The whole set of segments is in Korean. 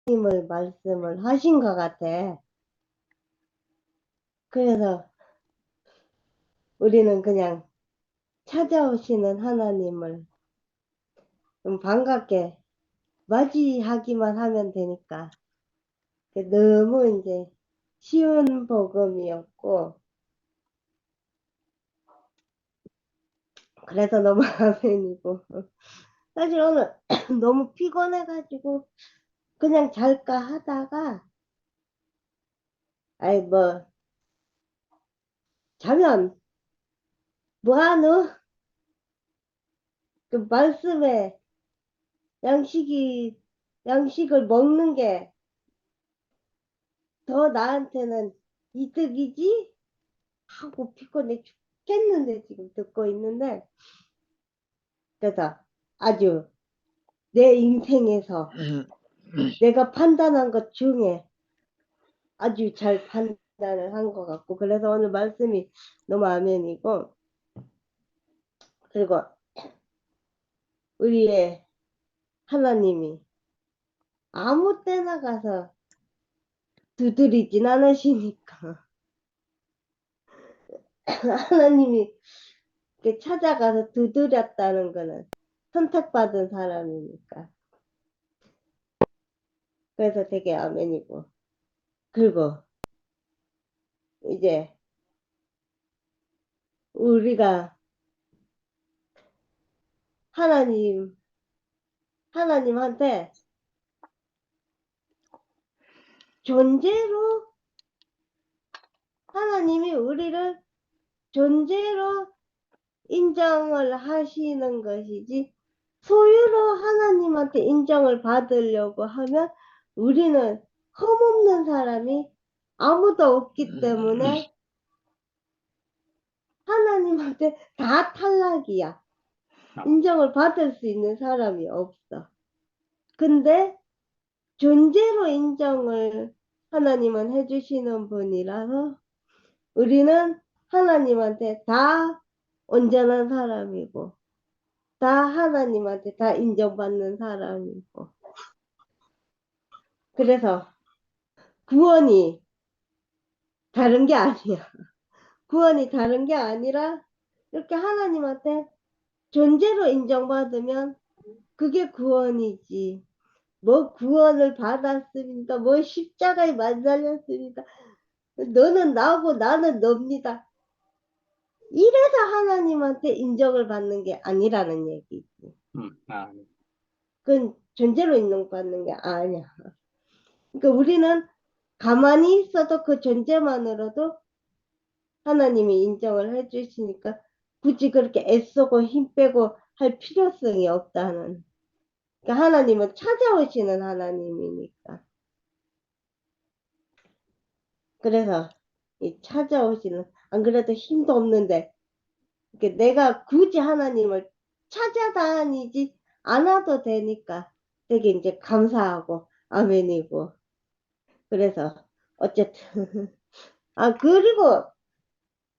하나님을 말씀을 하신 것 같아. 그래서 우리는 그냥 찾아오시는 하나님을 좀 반갑게 맞이하기만 하면 되니까 너무 이제 쉬운 복음이었고, 그래서 너무 아멘이고, 사실 오늘 너무 피곤해가지고 그냥 잘까 하다가, 아이 뭐 자면 뭐하노? 그 말씀에 양식을 먹는 게 더 나한테는 이득이지? 하고 피곤해 죽겠는데 지금 듣고 있는데, 그래서 아주 내 인생에서 내가 판단한 것 중에 아주 잘 판단을 한 것 같고, 그래서 오늘 말씀이 너무 아멘이고, 그리고 우리의 하나님이 아무 때나 가서 두드리진 않으시니까 하나님이 이렇게 찾아가서 두드렸다는 거는 선택받은 사람이니까, 그래서 되게 아멘이고, 그리고 이제 우리가 하나님한테 존재로, 하나님이 우리를 존재로 인정을 하시는 것이지, 소유로 하나님한테 인정을 받으려고 하면 우리는 흠없는 사람이 아무도 없기 때문에 하나님한테 다 탈락이야. 인정을 받을 수 있는 사람이 없어. 근데 존재로 인정을 하나님은 해주시는 분이라서 우리는 하나님한테 다 온전한 사람이고, 다 하나님한테 다 인정받는 사람이고, 그래서 구원이 다른 게 아니야. 구원이 다른 게 아니라 이렇게 하나님한테 존재로 인정받으면 그게 구원이지. 뭐 구원을 받았습니다. 뭐 십자가에 만달렸습니다. 너는 나고 나는 너입니다. 이래서 하나님한테 인정을 받는 게 아니라는 얘기지. 그건 존재로 인정받는 게 아니야. 그러니까 우리는 가만히 있어도 그 존재만으로도 하나님이 인정을 해주시니까 굳이 그렇게 애쓰고 힘 빼고 할 필요성이 없다는. 그러니까 하나님은 찾아오시는 하나님이니까. 그래서 이 찾아오시는, 안 그래도 힘도 없는데 내가 굳이 하나님을 찾아다니지 않아도 되니까 되게 이제 감사하고 아멘이고. 그래서 어쨌든 그리고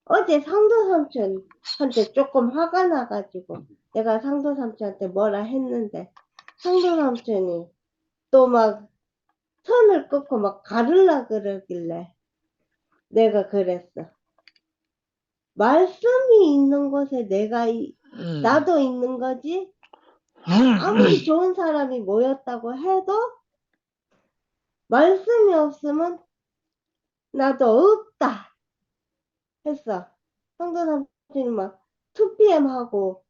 어제 상도 삼촌한테 조금 화가 나가지고 내가 상도 삼촌한테 뭐라 했는데, 상도 삼촌이 또 막 선을 끊고 막 가르려 그러길래 내가 그랬어. 말씀이 있는 곳에 나도 있는 거지. 아무리 좋은 사람이 모였다고 해도 말씀이 없으면 나도 없다 했어. 성도 삼촌이 막 2PM 하고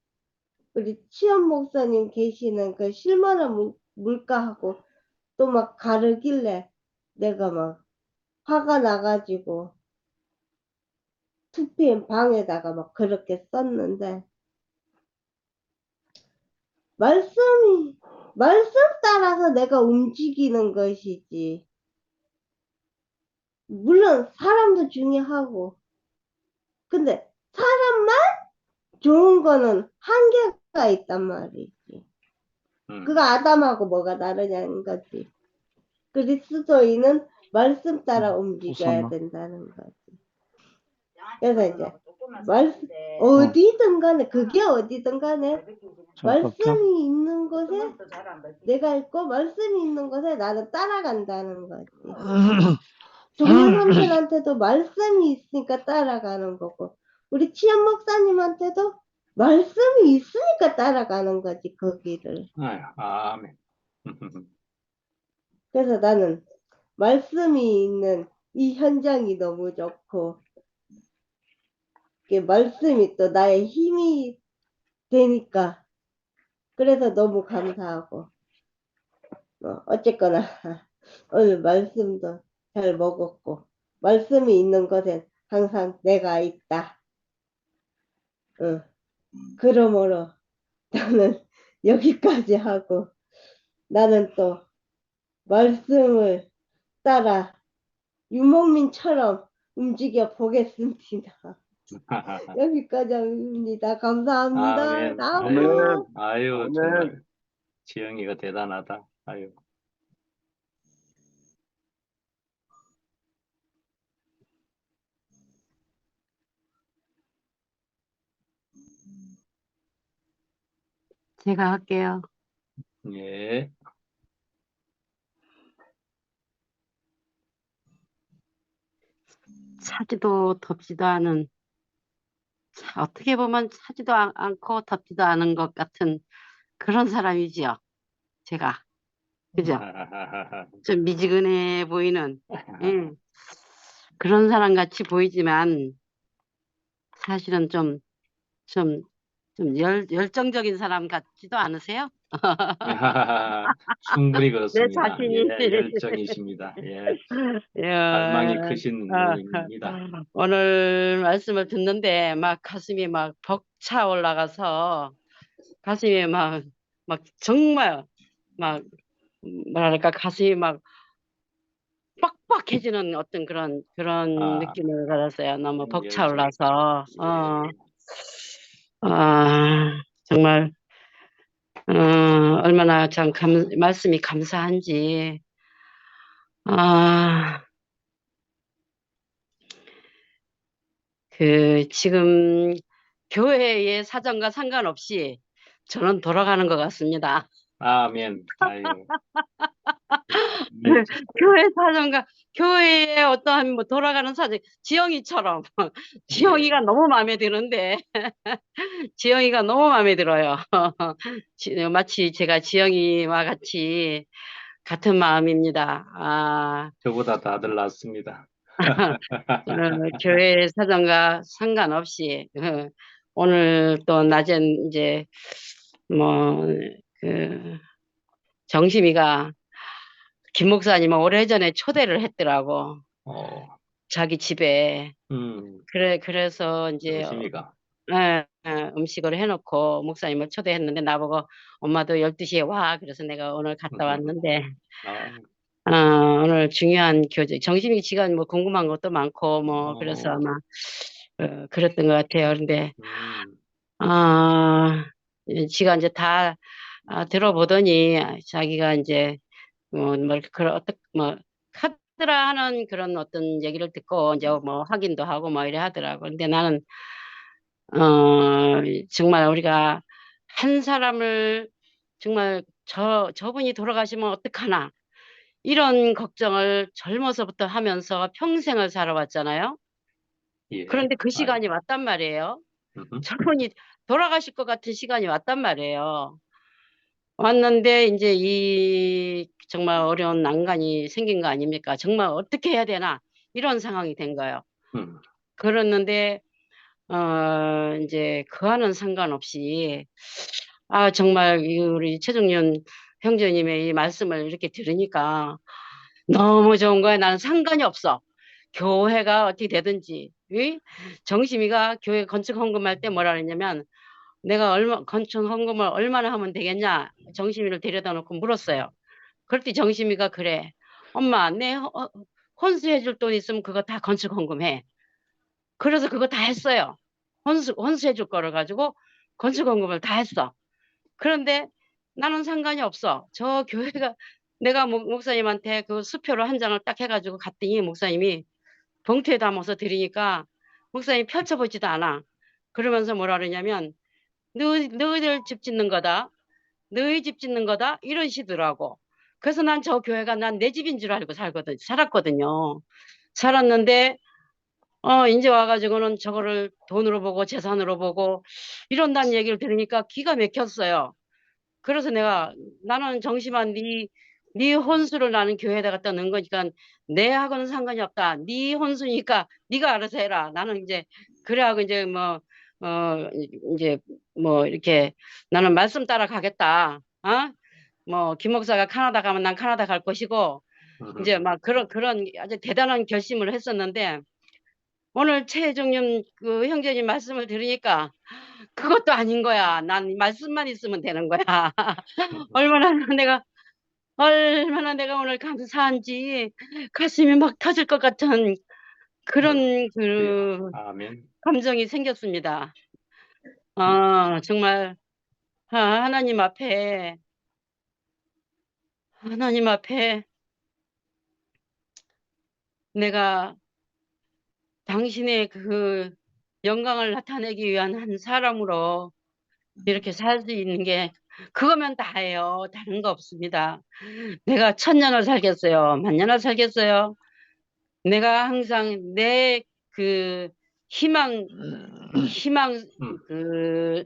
우리 치연 목사님 계시는 그 실만한 물가하고 또 막 가르길래 내가 막 화가 나가지고 2PM 방에다가 막 그렇게 썼는데, 말씀 따라서 내가 움직이는 것이지. 물론 사람도 중요하고, 근데 사람만 좋은 거는 한계가 있단 말이지. 그거 아담하고 뭐가 다르냐는 거지. 그리스도인은 말씀 따라 움직여야 된다는 거지. 그래서 이제 말씀 어디든 간에, 그게 어디든 간에 말씀이 있는 곳에 내가 있고 말씀이 있는 곳에 나는 따라간다는 거지. 종려 삼촌한테도 말씀이 있으니까 따라가는 거고 우리 치연 목사님한테도 말씀이 있으니까 따라가는 거지 거기를. 아멘. 그래서 나는 말씀이 있는 이 현장이 너무 좋고 말씀이 또 나의 힘이 되니까 그래서 너무 감사하고 어쨌거나 오늘 말씀도 잘 먹었고 말씀이 있는 곳엔 항상 내가 있다. 그러므로 나는 여기까지 하고 나는 또 말씀을 따라 유목민처럼 움직여 보겠습니다. 여기까지 합니다. 감사합니다. 아멘. 나무. 아유, 정말 지영이가 대단하다. 아유. 제가 할게요. 예. 차지도 덥지도 않은, 어떻게 보면 차지도 않고 덥지도 않은 것 같은 그런 사람이지요. 제가. 그죠? 좀 미지근해 보이는, 예. 그런 사람 같이 보이지만, 사실은 열정적인 사람 같지도 않으세요? 충분히 내 그렇습니다. 자신이. 예, 열정이십니다. 예, 예, 갈망이 크신 아, 누님입니다. 오늘 말씀을 듣는데 막 가슴이 막 벅차 올라가서 가슴이 막 정말 막 뭐랄까 가슴이 막 빡빡해지는 어떤 그런 아, 느낌을 받았어요. 너무 벅차 열정. 올라서 예. 정말 얼마나 참 말씀이 감사한지 지금 교회의 사정과 상관없이 저는 돌아가는 것 같습니다. 아멘. 아유. 교회 사정과 교회의 어떠한 뭐 돌아가는 사정, 지영이처럼 지영이가 너무 마음에 드는데 지영이가 너무 마음에 들어요. 마치 제가 지영이와 같이 같은 마음입니다. 저보다 다들 낫습니다. 교회 사정과 상관없이 오늘 또 낮엔 이제 뭐 정심이가 김 목사님은 오래전에 초대를 했더라고. 자기 집에. 그래서 이제 정심이가. 음식을 해놓고 목사님을 초대했는데 나보고 엄마도 12시에 와. 그래서 내가 오늘 갔다 왔는데 오늘 중요한 교제 정심이 지가 뭐 궁금한 것도 많고 뭐 그래서 아마 그랬던 것 같아요. 그런데 지가 이제 다 들어보더니 자기가 이제 카드라 하는 그런 어떤 얘기를 듣고 이제 뭐 확인도 하고 뭐 이래 하더라고. 근데 나는 정말 우리가 한 사람을 정말 저분이 돌아가시면 어떡하나 이런 걱정을 젊어서부터 하면서 평생을 살아왔잖아요. 예. 그런데 그 시간이 왔단 말이에요. 저분이 돌아가실 것 같은 시간이 왔단 말이에요. 왔는데 이제 이 정말 어려운 난관이 생긴 거 아닙니까? 정말 어떻게 해야 되나 이런 상황이 된 거예요. 그랬는데 이제 그와는 상관없이 정말 우리 최종윤 형제님의 이 말씀을 이렇게 들으니까 너무 좋은 거야. 나는 상관이 없어. 교회가 어떻게 되든지. 정심이가 교회 건축 헌금할 때 뭐라 그랬냐면 내가 건축 헌금을 얼마나 하면 되겠냐 정심이를 데려다 놓고 물었어요. 그랬더니 정심이가 그래. 엄마 내 혼수해줄 돈 있으면 그거 다 건축 헌금해. 그래서 그거 다 했어요. 혼수해줄 거를 가지고 건축 헌금을 다 했어. 그런데 나는 상관이 없어. 저 교회가 내가 목사님한테 그 수표로 한 장을 딱 해가지고 갔더니 목사님이 봉투에 담아서 드리니까 목사님이 펼쳐보지도 않아. 그러면서 뭐라 그러냐면 너희들 집 짓는 거다. 너희 집 짓는 거다. 이러시더라고. 그래서 난 저 교회가 난 내 집인 줄 알고 살았거든요. 살았는데, 이제 와가지고는 저거를 돈으로 보고 재산으로 보고 이런다는 얘기를 들으니까 기가 막혔어요. 그래서 나는 정심한 네 혼수를 나는 교회에다가 갖다 넣은 거니까 내하고는 상관이 없다. 네 혼수니까 네가 알아서 해라. 나는 이제 그래하고 이제 이제 이렇게 나는 말씀 따라 가겠다. 김 목사가 캐나다 가면 난 캐나다 갈 것이고 이제 막 그런 아주 대단한 결심을 했었는데 오늘 최종윤 그 형제님 말씀을 들으니까 그것도 아닌 거야. 난 말씀만 있으면 되는 거야. 얼마나 내가 얼마나 오늘 감사한지 가슴이 막 터질 것 같은 그런 예. 그 아멘. 감정이 생겼습니다. 정말 하나님 앞에 하나님 앞에 내가 당신의 그 영광을 나타내기 위한 한 사람으로 이렇게 살 수 있는 게 그거면 다예요. 다른 거 없습니다. 내가 1000년을 살겠어요. 만년을 살겠어요. 내가 항상 내 그 희망 그,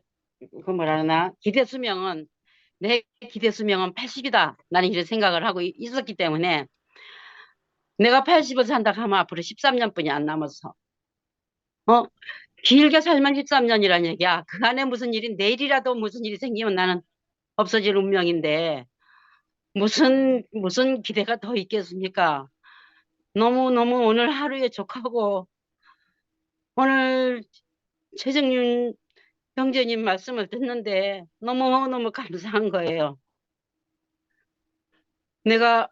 그 뭐라 하나 기대 수명은 내 기대 수명은 80이다. 나는 이런 생각을 하고 있었기 때문에 내가 80을 산다 하면 앞으로 13년뿐이 안 남아서 길게 살면 13년이란 얘기야. 그 안에 무슨 일이 내일이라도 무슨 일이 생기면 나는 없어질 운명인데 무슨 기대가 더 있겠습니까? 너무너무 오늘 하루에 족하고 오늘 최정윤 형제님 말씀을 듣는데 너무너무 감사한 거예요. 내가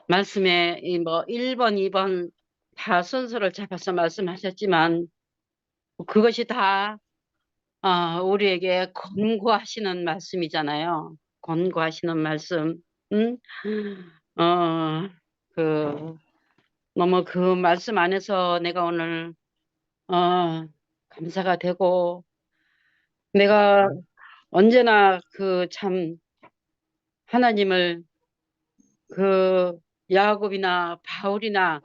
말씀에 1번, 2번 다 순서를 잡아서 말씀하셨지만 그것이 다 우리에게 권고하시는 말씀이잖아요. 권고하시는 말씀. 응? 어, 그 너무 그 말씀 안에서 내가 오늘 감사가 되고 내가 언제나 그 참 하나님을 그 야곱이나 바울이나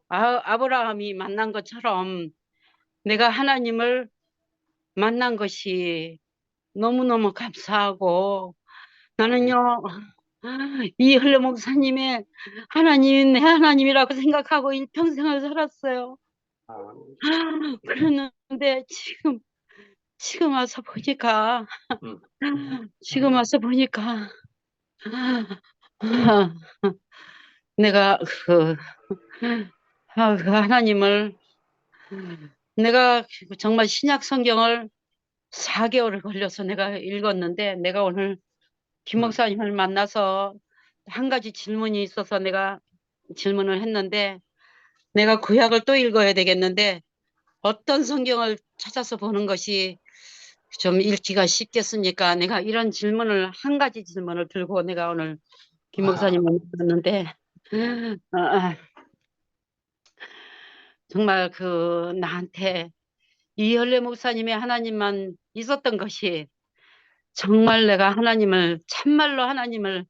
아브라함이 만난 것처럼 내가 하나님을 만난 것이 너무너무 감사하고 나는요 이ህ려 목사님의 하나님이 내 하나님이라고 생각하고 일평생을 살았어요. 그랬는데 지금 와서 보니까 지금 와서 보니까 내가 그 하나님을 내가 정말 신약 성경을 4개월을 걸려서 내가 읽었는데 내가 오늘 김 목사님을 만나서 한 가지 질문이 있어서 내가 질문을 했는데 내가 구약을 또 읽어야 되겠는데 어떤 성경을 찾아서 보는 것이 좀 읽기가 쉽겠습니까? 내가 이런 질문을 한 가지 질문을 들고 내가 오늘 김 목사님을 만났는데 정말 나한테 이현래 목사님의 하나님만 있었던 것이 정말 내가 참말로 하나님을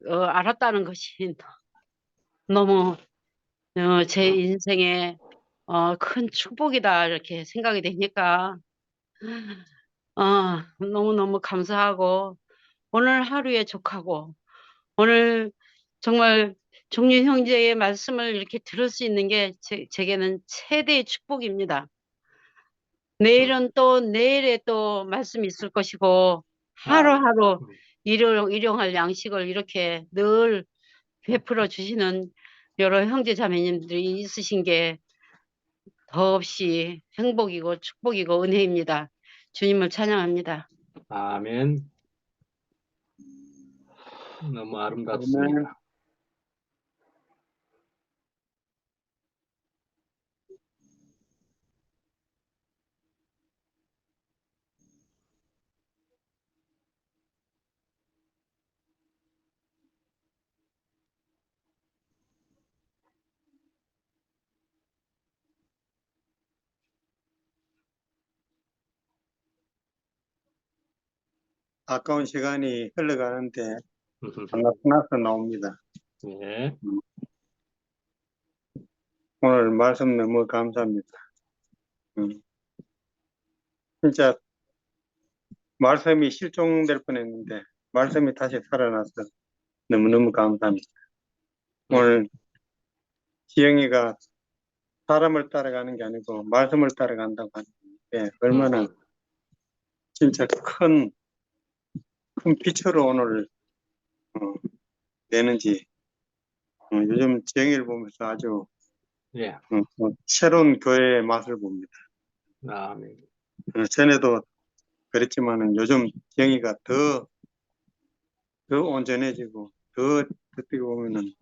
알았다는 것이 너무 제 인생에 큰 축복이다 이렇게 생각이 되니까 너무너무 감사하고 오늘 하루에 족하고 오늘 정말 종윤 형제의 말씀을 이렇게 들을 수 있는 게 제게는 최대의 축복입니다. 내일은 또 내일에 또 말씀이 있을 것이고 하루하루 일용할 양식을 이렇게 늘 베풀어 주시는 여러 형제 자매님들이 있으신 게 더없이 행복이고 축복이고 은혜입니다. 주님을 찬양합니다. 아멘. 너무 아름답습니다. 아까운 시간이 흘러가는데 반갑나서 나옵니다. 예. 오늘 말씀 너무 감사합니다. 진짜 말씀이 실종될 뻔했는데 말씀이 다시 살아나서 너무너무 감사합니다. 오늘 지영이가 사람을 따라가는 게 아니고 말씀을 따라간다고 하는데 얼마나 진짜 큰 빛으로 오늘 내는지 요즘 지영이를 보면서 아주 예. 새로운 교회의 맛을 봅니다. 아멘. 전에도 그랬지만은 요즘 지영이가 더 온전해지고 더 어떻게 보면은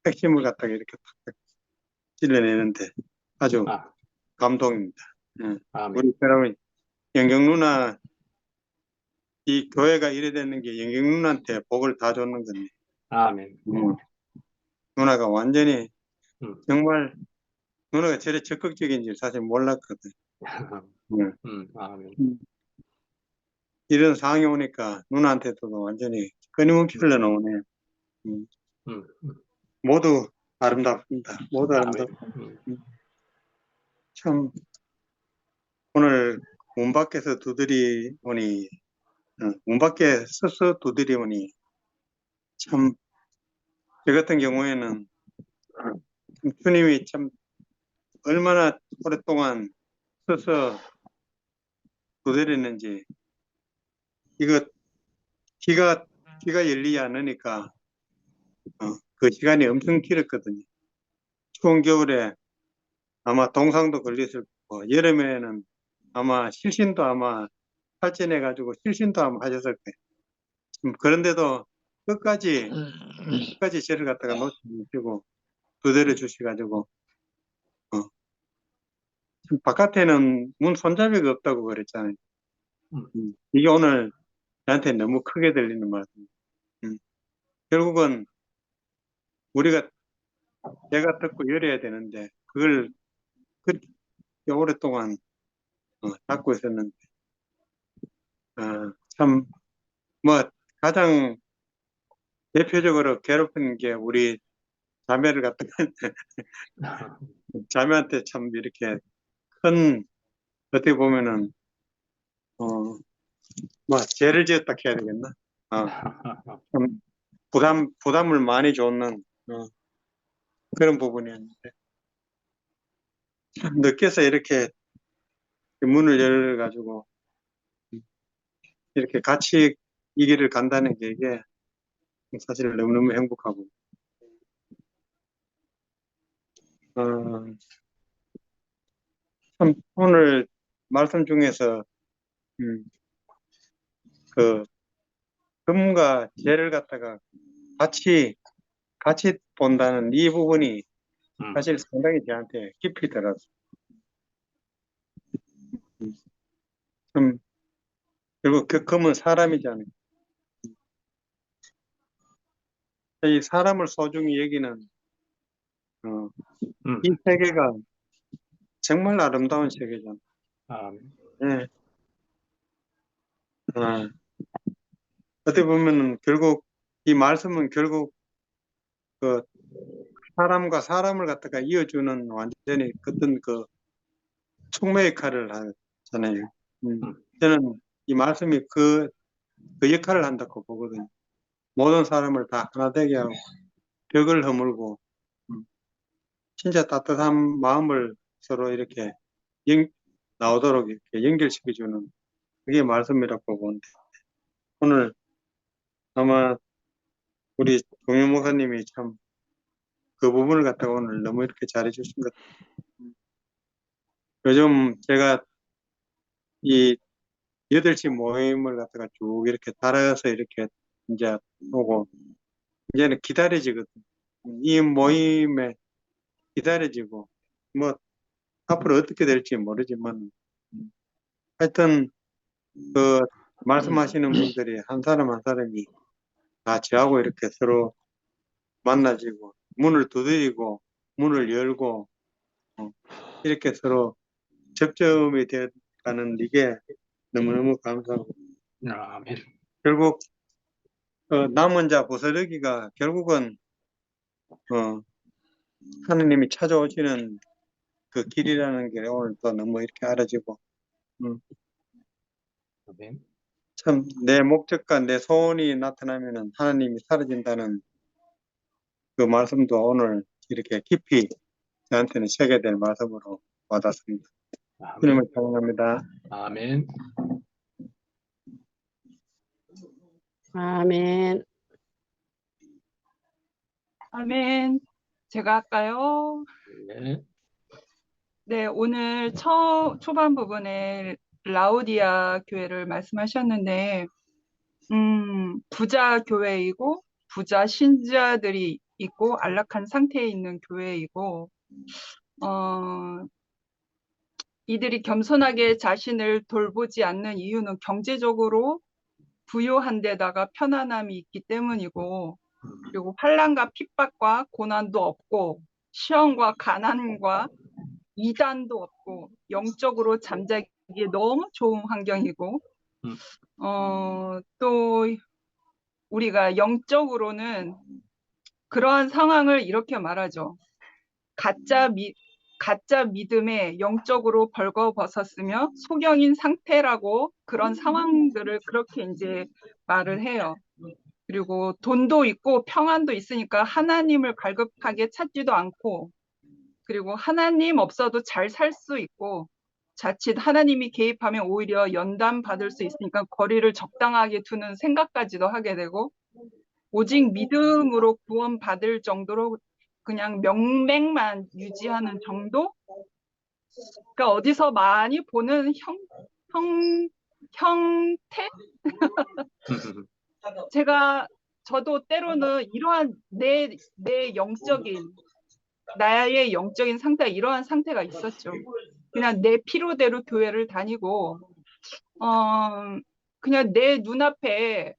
핵심을 갖다가 이렇게 탁탁 찔러내는데 아주 감동입니다. 아멘. 우리 여러분 영경 누나 이 교회가 이래 되는 게 영경 누나한테 복을 다 줬는 건데 아멘. 누나가 완전히 음. 정말 누나가 저래 적극적인 줄 사실 몰랐거든. 아멘. 이런 상황이 오니까 누나한테도 완전히 끊임없이 흘러나오네. 모두 아름답습니다. 모두 아름답습니다. 참 오늘 문 밖에서 두드리 오니 문 밖에 서서 두드리 오니 참 저 같은 경우에는 주님이 참 얼마나 오랫동안 서서 두드렸는지 이거 귀가 열리지 않으니까 그 시간이 엄청 길었거든요. 추운 겨울에 아마 동상도 걸렸을 거고 여름에는 아마 실신도 아마 탈진해가지고 실신도 아마 하셨을 거예요. 그런데도 끝까지 저를 갖다가 놓치지 못하고 두드려 주셔가지고 바깥에는 문 손잡이가 없다고 그랬잖아요. 이게 오늘 저한테 너무 크게 들리는 말씀입니다. 결국은 우리가 내가 듣고 열어야 되는데 그걸 그렇게 오랫동안 닫고 있었는데 참 뭐 가장 대표적으로 괴롭히는 게 우리 자매를 갖다가 자매한테 참 이렇게 큰 어떻게 보면은 뭐 죄를 지었다 해야 되겠나? 좀 부담을 많이 줬는 그런 부분이었는데 늦게서 이렇게 문을 열어가지고 이렇게 같이 이 길을 간다는 게 이게 사실 너무너무 행복하고 참 오늘 말씀 중에서 그 금과 재를 갖다가 같이 본다는 이 부분이 사실 상당히 저한테 깊이 들었어요. 결국 그 금은 사람이잖아요. 이 사람을 소중히 여기는 이 세계가 정말 아름다운 세계잖아요. 네. 어떻게 보면은 결국 이 말씀은 결국 그 사람과 사람을 갖다가 이어주는 완전히 어떤 그 촉매 역할을 하잖아요. 저는 이 말씀이 그 역할을 한다고 보거든요. 모든 사람을 다 하나 되게 하고 벽을 허물고 진짜 따뜻한 마음을 서로 이렇게 나오도록 이렇게 연결시켜주는 그게 말씀이라고 보는데 오늘 아마 우리 동료 목사님이 참 그 부분을 갖다가 오늘 너무 이렇게 잘해 주신 것 같아요. 요즘 제가 이 8시 모임을 갖다가 쭉 이렇게 따라서 이렇게 이제 오고 이제는 기다려지거든요. 이 모임에 기다려지고 뭐 앞으로 어떻게 될지 모르지만 하여튼 그 말씀하시는 분들이 한 사람 한 사람이 다 저하고 이렇게 서로 만나지고 문을 두드리고 문을 열고 이렇게 서로 접점이 되어가는 이게 너무너무 감사하고 아멘. 결국 남은 자 부스러기가 결국은 하느님이 찾아오시는 그 길이라는 게 오늘 또 너무 이렇게 알아지고 아멘. 참 내 목적과 내 소원이 나타나면은 하나님이 사라진다는 그 말씀도 오늘 이렇게 깊이 저한테는 새겨될 말씀으로 와닿습니다. 아멘. 주님을 찬양합니다. 아멘. 아멘. 아멘. 제가 할까요? 네. 네, 오늘 초반 부분에 라우디아 교회를 말씀하셨는데, 부자 교회이고, 부자 신자들이 있고, 안락한 상태에 있는 교회이고, 이들이 겸손하게 자신을 돌보지 않는 이유는 경제적으로 부유한 데다가 편안함이 있기 때문이고, 그리고 환난과 핍박과 고난도 없고, 시험과 가난과 이단도 없고, 영적으로 잠자기에 너무 좋은 환경이고, 또 우리가 영적으로는 그러한 상황을 이렇게 말하죠. 가짜 믿음에 영적으로 벌거벗었으며 소경인 상태라고 그런 상황들을 그렇게 이제 말을 해요. 그리고 돈도 있고 평안도 있으니까 하나님을 갈급하게 찾지도 않고, 그리고 하나님 없어도 잘 살 수 있고, 자칫 하나님이 개입하면 오히려 연단 받을 수 있으니까 거리를 적당하게 두는 생각까지도 하게 되고, 오직 믿음으로 구원받을 정도로 그냥 명맥만 유지하는 정도? 그러니까 어디서 많이 보는 형태? 저도 때로는 이러한 나의 영적인 상태가 이러한 상태가 있었죠. 그냥 내 필요대로 교회를 다니고, 그냥 내 눈앞에,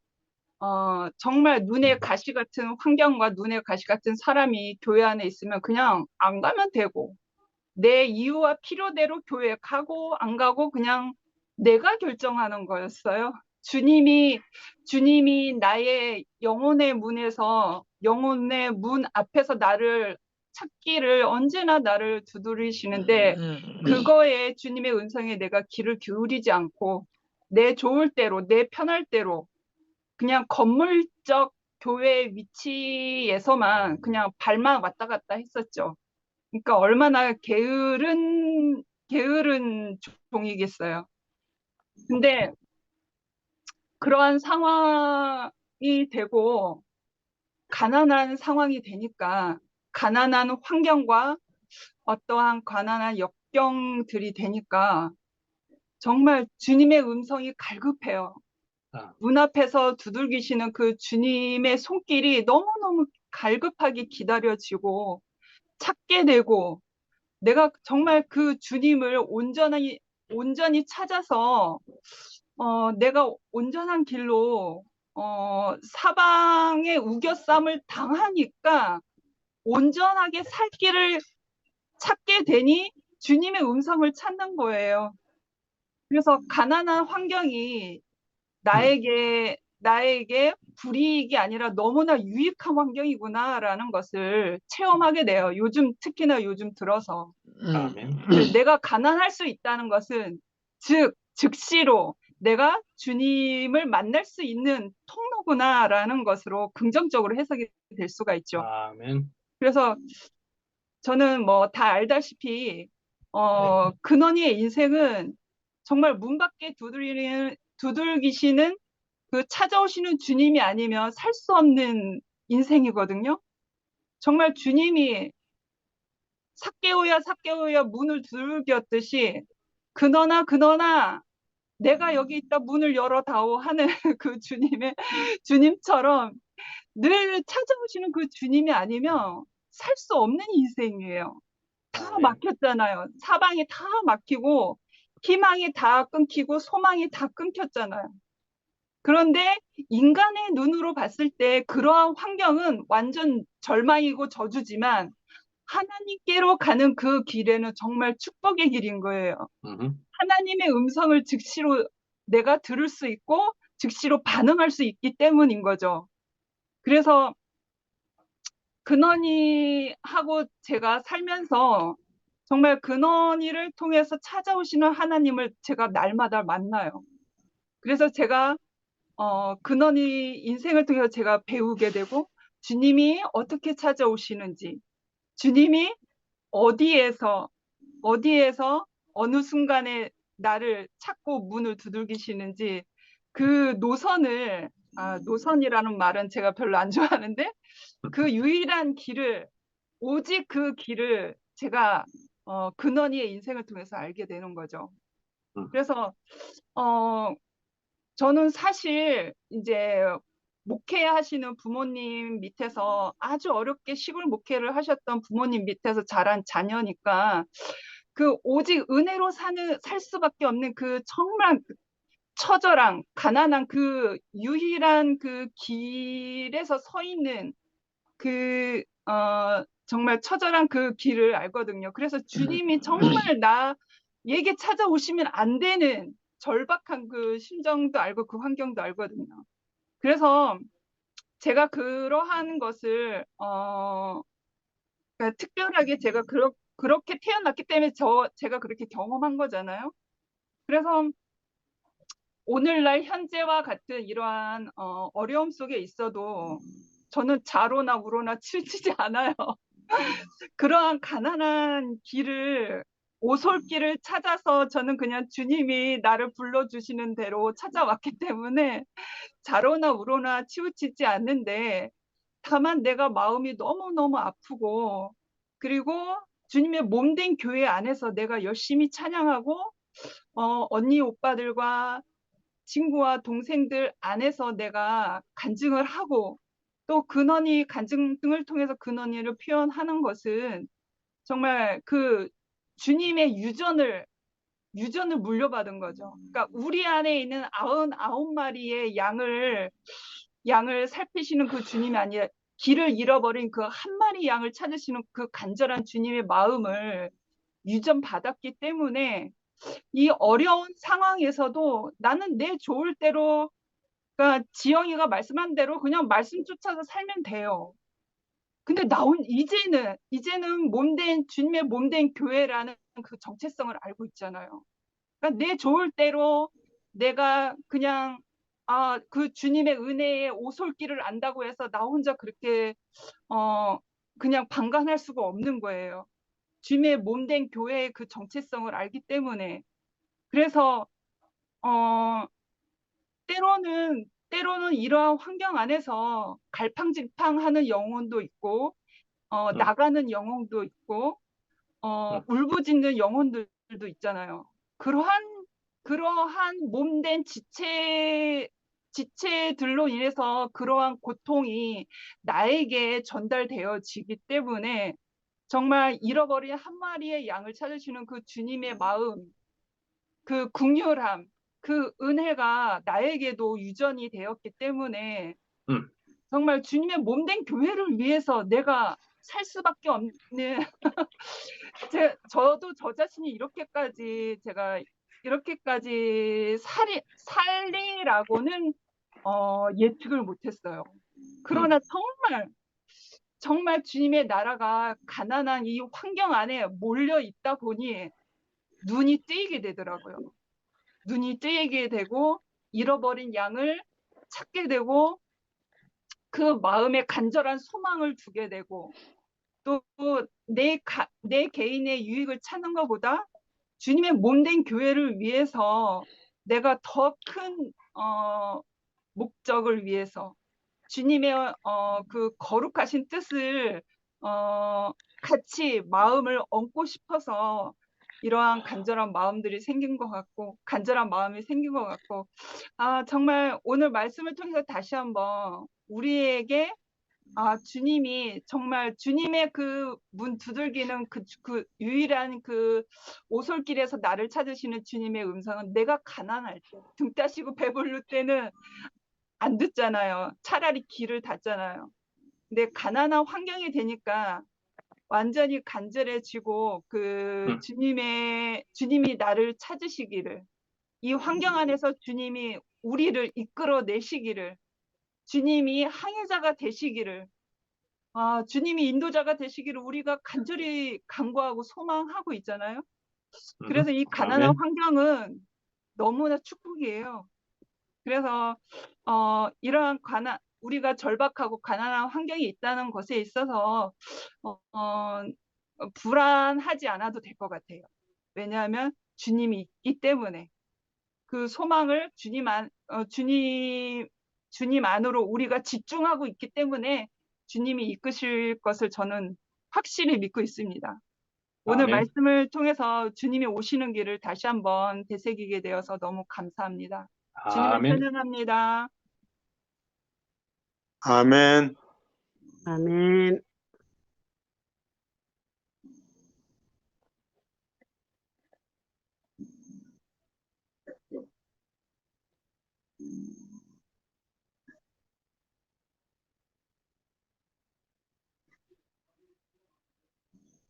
정말 눈에 가시 같은 환경과 눈에 가시 같은 사람이 교회 안에 있으면 그냥 안 가면 되고, 내 이유와 필요대로 교회 가고 안 가고 그냥 내가 결정하는 거였어요. 주님이 나의 영혼의 문 앞에서 나를 찾기를 언제나 나를 두드리시는데, 그거에 주님의 음성에 내가 귀를 기울이지 않고 내 좋을 대로, 내 편할 대로 그냥 건물적 교회 위치에서만 그냥 발만 왔다 갔다 했었죠. 그러니까 얼마나 게으른 종이겠어요. 근데 그러한 상황이 되고 가난한 상황이 되니까, 가난한 환경과 어떠한 가난한 역경들이 되니까 정말 주님의 음성이 갈급해요. 문 앞에서 두들기시는 그 주님의 손길이 너무너무 갈급하게 기다려지고 찾게 되고, 내가 정말 그 주님을 온전히 찾아서 내가 온전한 길로 사방의 우겨쌈을 당하니까 온전하게 살 길을 찾게 되니 주님의 음성을 찾는 거예요. 그래서 가난한 환경이 나에게 불이익이 아니라 너무나 유익한 환경이구나라는 것을 체험하게 돼요. 특히나 요즘 들어서. 아멘. 내가 가난할 수 있다는 것은 즉시로 내가 주님을 만날 수 있는 통로구나라는 것으로 긍정적으로 해석이 될 수가 있죠. 아멘. 그래서 저는 뭐 다 알다시피 근원이의 인생은 정말 문 밖에 두들기시는 그 찾아오시는 주님이 아니면 살 수 없는 인생이거든요. 정말 주님이 삭개오야 문을 두들겼듯이 근원아 내가 여기 있다 문을 열어다오 하는 그 주님처럼 늘 찾아오시는 그 주님이 아니면 살 수 없는 인생이에요. 다 막혔잖아요. 사방이 다 막히고 희망이 다 끊기고 소망이 다 끊겼잖아요. 그런데 인간의 눈으로 봤을 때 그러한 환경은 완전 절망이고 저주지만, 하나님께로 가는 그 길에는 정말 축복의 길인 거예요. 하나님의 음성을 즉시로 내가 들을 수 있고 즉시로 반응할 수 있기 때문인 거죠. 그래서 근원이하고 제가 살면서 정말 근원이를 통해서 찾아오시는 하나님을 제가 날마다 만나요. 그래서 제가 근원이 인생을 통해서 제가 배우게 되고 주님이 어떻게 찾아오시는지, 주님이 어디에서 어느 순간에 나를 찾고 문을 두들기시는지 그 노선을, 노선이라는 말은 제가 별로 안 좋아하는데 그 유일한 길을, 오직 그 길을 제가 근원이의 인생을 통해서 알게 되는 거죠. 그래서 저는 사실 이제 목회하시는 부모님 밑에서 아주 어렵게 시골 목회를 하셨던 부모님 밑에서 자란 자녀니까 그 오직 은혜로 살 수밖에 없는 그 정말 처절한 가난한 그 유일한 그 길에서 서 있는 정말 처절한 그 길을 알거든요. 그래서 주님이 정말 나에게 찾아오시면 안 되는 절박한 그 심정도 알고 그 환경도 알거든요. 그래서 제가 그러한 것을 그러니까 특별하게 제가 그렇게 태어났기 때문에 제가 그렇게 경험한 거잖아요. 그래서 오늘날 현재와 같은 이러한 어려움 속에 있어도 저는 좌로나 우로나 치우치지 않아요. 그러한 가난한 길을, 오솔길을 찾아서 저는 그냥 주님이 나를 불러주시는 대로 찾아왔기 때문에 좌로나 우로나 치우치지 않는데, 다만 내가 마음이 너무너무 아프고, 그리고 주님의 몸된 교회 안에서 내가 열심히 찬양하고 언니 오빠들과 친구와 동생들 안에서 내가 간증을 하고 또 근원이 간증을 통해서 근원이를 표현하는 것은 정말 그 주님의 유전을 물려받은 거죠. 그러니까 우리 안에 있는 99마리의 양을 살피시는 그 주님이 아니라 길을 잃어버린 그 한 마리 양을 찾으시는 그 간절한 주님의 마음을 유전받았기 때문에 이 어려운 상황에서도 나는 내 좋을 대로, 그러니까 지영이가 말씀한 대로 그냥 말씀 쫓아서 살면 돼요. 근데 이제는 주님의 몸된 교회라는 그 정체성을 알고 있잖아요. 그러니까 내 좋을 대로 내가 그냥 그 주님의 은혜의 오솔길을 안다고 해서 나 혼자 그렇게 그냥 방관할 수가 없는 거예요. 주님의 몸된 교회의 그 정체성을 알기 때문에. 그래서 때로는 이러한 환경 안에서 갈팡질팡하는 영혼도 있고 나가는 영혼도 있고 울부짖는 영혼들도 있잖아요. 그러한 몸된 지체들로 인해서 그러한 고통이 나에게 전달되어지기 때문에 정말 잃어버린 한 마리의 양을 찾으시는 그 주님의 마음, 그 긍휼함, 그 은혜가 나에게도 유전이 되었기 때문에 정말 주님의 몸된 교회를 위해서 내가 살 수밖에 없는 저도 저 자신이 제가 이렇게까지 살리라고는 예측을 못했어요. 그러나 정말 주님의 나라가 가난한 이 환경 안에 몰려 있다 보니 눈이 뜨이게 되더라고요. 눈이 뜨이게 되고 잃어버린 양을 찾게 되고 그 마음에 간절한 소망을 두게 되고 또 내 개인의 유익을 찾는 것보다 주님의 몸된 교회를 위해서 내가 더 큰 목적을 위해서 주님의 그 거룩하신 뜻을 같이 마음을 얹고 싶어서 이러한 간절한 마음이 생긴 것 같고 정말 오늘 말씀을 통해서 다시 한번 우리에게 주님이 정말 주님의 그 문 두들기는 그 유일한 그 오솔길에서 나를 찾으시는 주님의 음성은 내가 가난할 때, 등 따시고 배부를 때는 안 듣잖아요. 차라리 길을 닫잖아요. 근데 가난한 환경이 되니까 완전히 간절해지고 그 주님이 나를 찾으시기를, 이 환경 안에서 주님이 우리를 이끌어내시기를, 주님이 항해자가 되시기를, 주님이 인도자가 되시기를 우리가 간절히 간구하고 소망하고 있잖아요. 그래서 이 가난한 아멘. 환경은 너무나 축복이에요. 그래서 이러한 우리가 절박하고 가난한 환경이 있다는 것에 있어서 불안하지 않아도 될 것 같아요. 왜냐하면 주님이 있기 때문에, 그 소망을 주님 안으로 우리가 집중하고 있기 때문에 주님이 이끄실 것을 저는 확실히 믿고 있습니다. 오늘 아멘. 말씀을 통해서 주님이 오시는 길을 다시 한번 되새기게 되어서 너무 감사합니다. 주님을 아멘. 찬양합니다. 아멘. 아멘.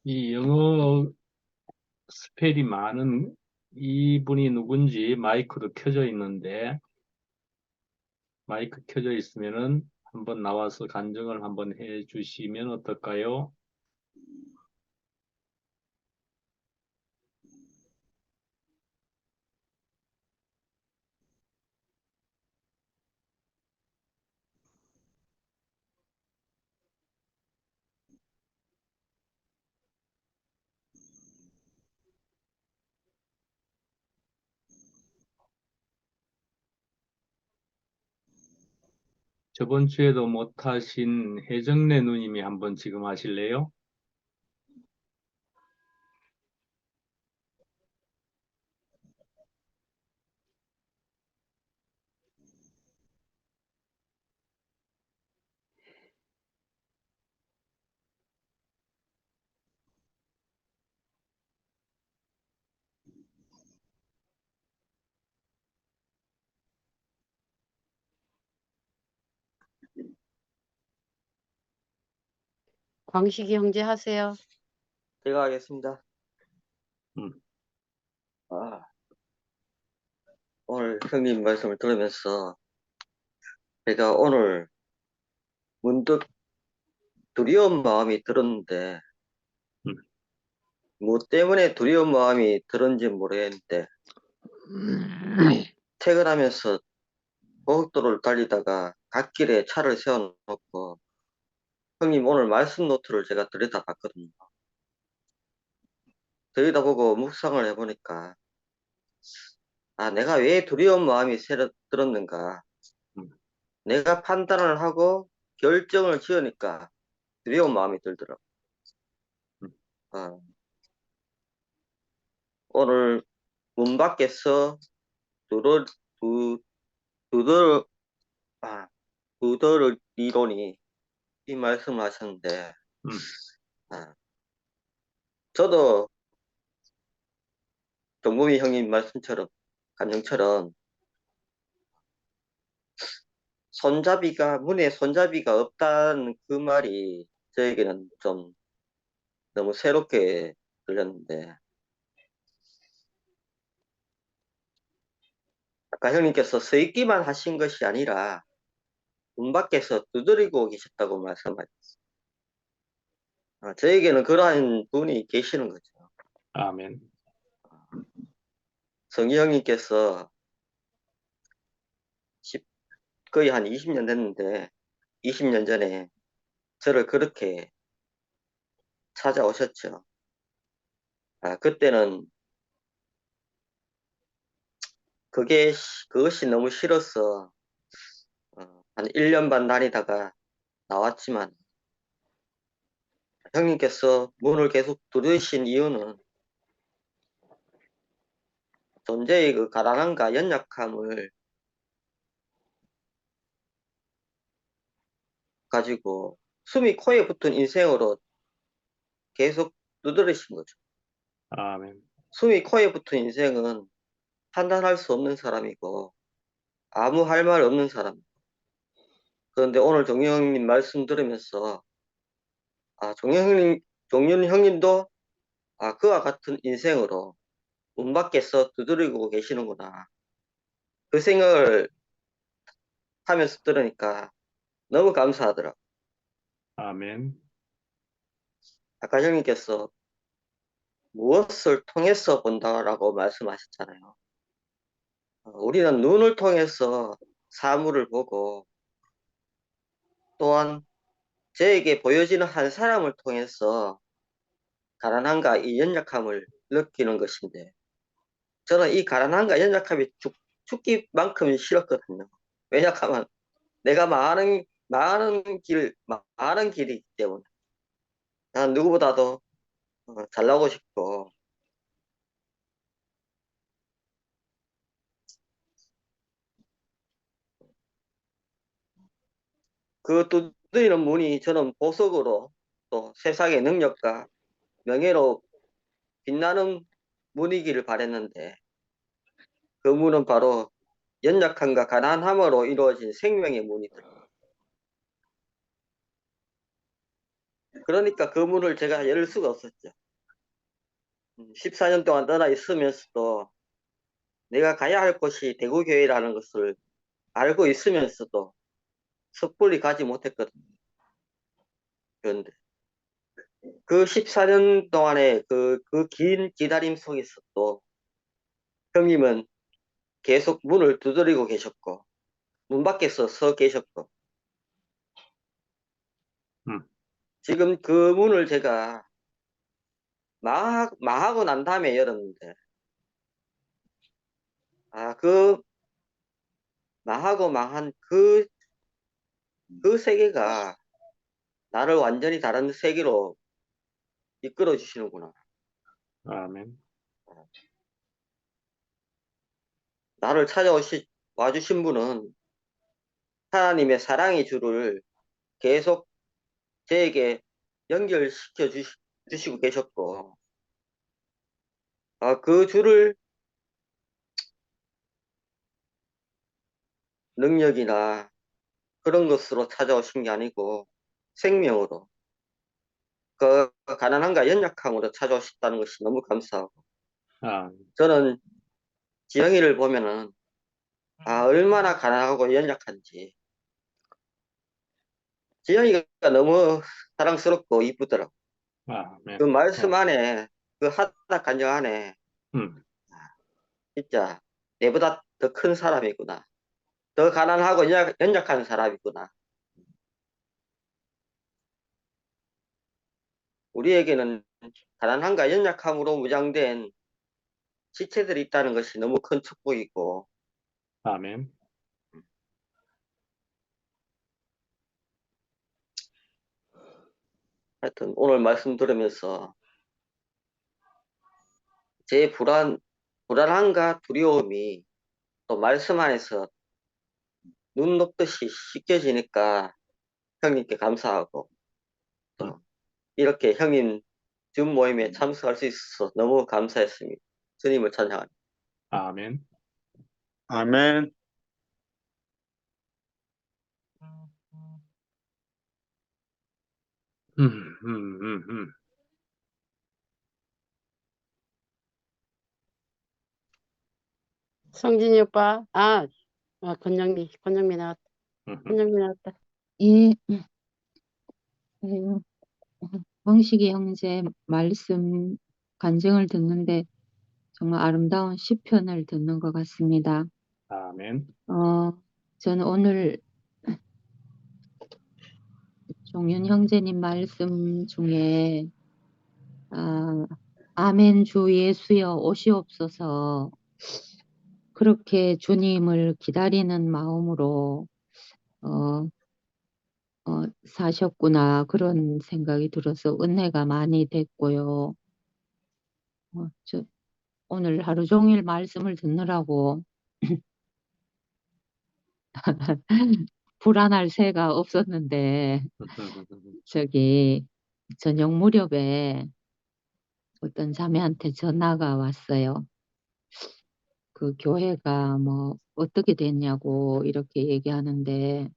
이 영어 스펠이 많은 이분이 누군지 마이크도 켜져 있는데, 마이크 켜져 있으면은 한번 나와서 간증을 한번 해 주시면 어떨까요? 저번 주에도 못하신 혜정래 누님이 한번 지금 하실래요? 광식이 형제 하세요. 제가 하겠습니다. 음. 오늘 형님 말씀을 들으면서 제가 오늘 문득 두려운 마음이 들었는데, 음. 뭐 때문에 두려운 마음이 들었는지 모르겠는데, 퇴근하면서 고속도로를 달리다가 갓길에 차를 세워놓고 형님 오늘 말씀 노트를 제가 들여다봤거든요. 들여다보고 묵상을 해보니까 내가 왜 두려운 마음이 들었는가. 내가 판단을 하고 결정을 지으니까 두려운 마음이 들더라고요. 오늘 문 밖에서 두더리론이 이 말씀을 하셨는데, 저도 정범이 형님 말씀처럼, 간증처럼 문에 손잡이가 없다는 그 말이 저에게는 좀 너무 새롭게 들렸는데, 아까 형님께서 서 있기만 하신 것이 아니라 문 밖에서 두드리고 계셨다고 말씀하셨어요. 저에게는 그러한 분이 계시는 거죠. 아멘. 성희 형님께서 거의 한 20년 됐는데 20년 전에 저를 그렇게 찾아오셨죠. 그때는 그것이 너무 싫어서 한 1년 반 다니다가 나왔지만, 형님께서 문을 계속 두드리신 이유는 존재의 그 가난함과 연약함을 가지고 숨이 코에 붙은 인생으로 계속 두드리신 거죠. 아멘. 숨이 코에 붙은 인생은 판단할 수 없는 사람이고 아무 할 말 없는 사람. 그런데 오늘 종윤 형님 말씀 들으면서 종윤 형님도 그와 같은 인생으로 문 밖에서 두드리고 계시는구나. 그 생각을 하면서 들으니까 너무 감사하더라고요. 아멘. 아까 형님께서 무엇을 통해서 본다라고 말씀하셨잖아요. 우리는 눈을 통해서 사물을 보고 또한 저에게 보여지는 한 사람을 통해서 가난함과 이 연약함을 느끼는 것인데 저는 이 가난함과 연약함이 죽기만큼 싫었거든요. 왜냐하면 내가 많은 길이기 때문에 난 누구보다도 잘나고 싶고 그 두드리는 문이 저는 보석으로 또 세상의 능력과 명예로 빛나는 문이기를 바랬는데 그 문은 바로 연약함과 가난함으로 이루어진 생명의 문이더라고요. 그러니까 그 문을 제가 열 수가 없었죠. 14년 동안 떠나 있으면서도 내가 가야 할 곳이 대구교회라는 것을 알고 있으면서도 섣불리 가지 못했거든요. 그런데 그 14년 동안의 그 긴 기다림 속에서도 형님은 계속 문을 두드리고 계셨고 문 밖에서 서 계셨고 음. 지금 그 문을 제가 망하고 난 다음에 열었는데 그 망하고 망한 그 세계가 나를 완전히 다른 세계로 이끌어 주시는구나. 아멘. 나를 와주신 분은 하나님의 사랑의 줄을 계속 저에게 연결시켜 주시고 계셨고, 그 줄을 능력이나 그런 것으로 찾아오신 게 아니고 생명으로, 그 가난함과 연약함으로 찾아오셨다는 것이 너무 감사하고, 아, 저는 지영이를 보면은 얼마나 가난하고 연약한지, 지영이가 너무 사랑스럽고 이쁘더라고. 아멘. 그 말씀 안에, 그 하다 간증 안에 음. 진짜 내보다 더 큰 사람이구나. 더 가난하고 연약한 사람이구나. 우리에게는 가난함과 연약함으로 무장된 지체들이 있다는 것이 너무 큰 축복이고, 아멘. 하여튼 오늘 말씀 들으면서 제 불안함과 두려움이 또 말씀 안에서 눈 녹듯이 씻겨지니까 형님께 감사하고, 또 이렇게 형님 줌 모임에 참석할 수 있어서 너무 감사했습니다. 주님을 찬양합니다. 아멘. 아멘. 음, 음, 음, 음. 성진이 오빠, 권영미 나왔다. 권영미 나왔다. 예, 황식이 형제 말씀 간증을 듣는데 정말 아름다운 시편을 듣는 것 같습니다. 아멘. 저는 오늘 종윤 형제님 말씀 중에 아멘 주 예수여 오시옵소서 그렇게 주님을 기다리는 마음으로 사셨구나 그런 생각이 들어서 은혜가 많이 됐고요. 오늘 하루 종일 말씀을 듣느라고 불안할 새가 없었는데 저녁 무렵에 어떤 자매한테 전화가 왔어요. 그 교회가 뭐 어떻게 됐냐고 이렇게 얘기하는데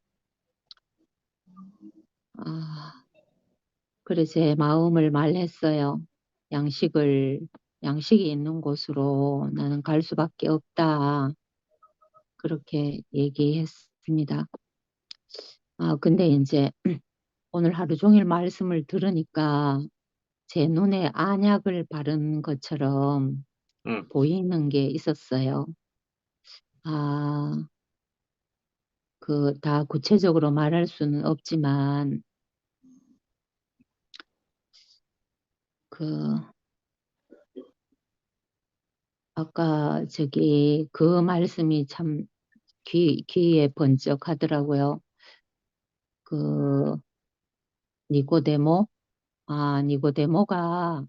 그래 제 마음을 말했어요. 양식이 있는 곳으로 나는 갈 수밖에 없다. 그렇게 얘기했습니다. 근데 이제 오늘 하루 종일 말씀을 들으니까 제 눈에 안약을 바른 것처럼 보이는 게 있었어요. 다 구체적으로 말할 수는 없지만, 아까 그 말씀이 참 귀에 번쩍 하더라고요. 니고데모? 니고데모가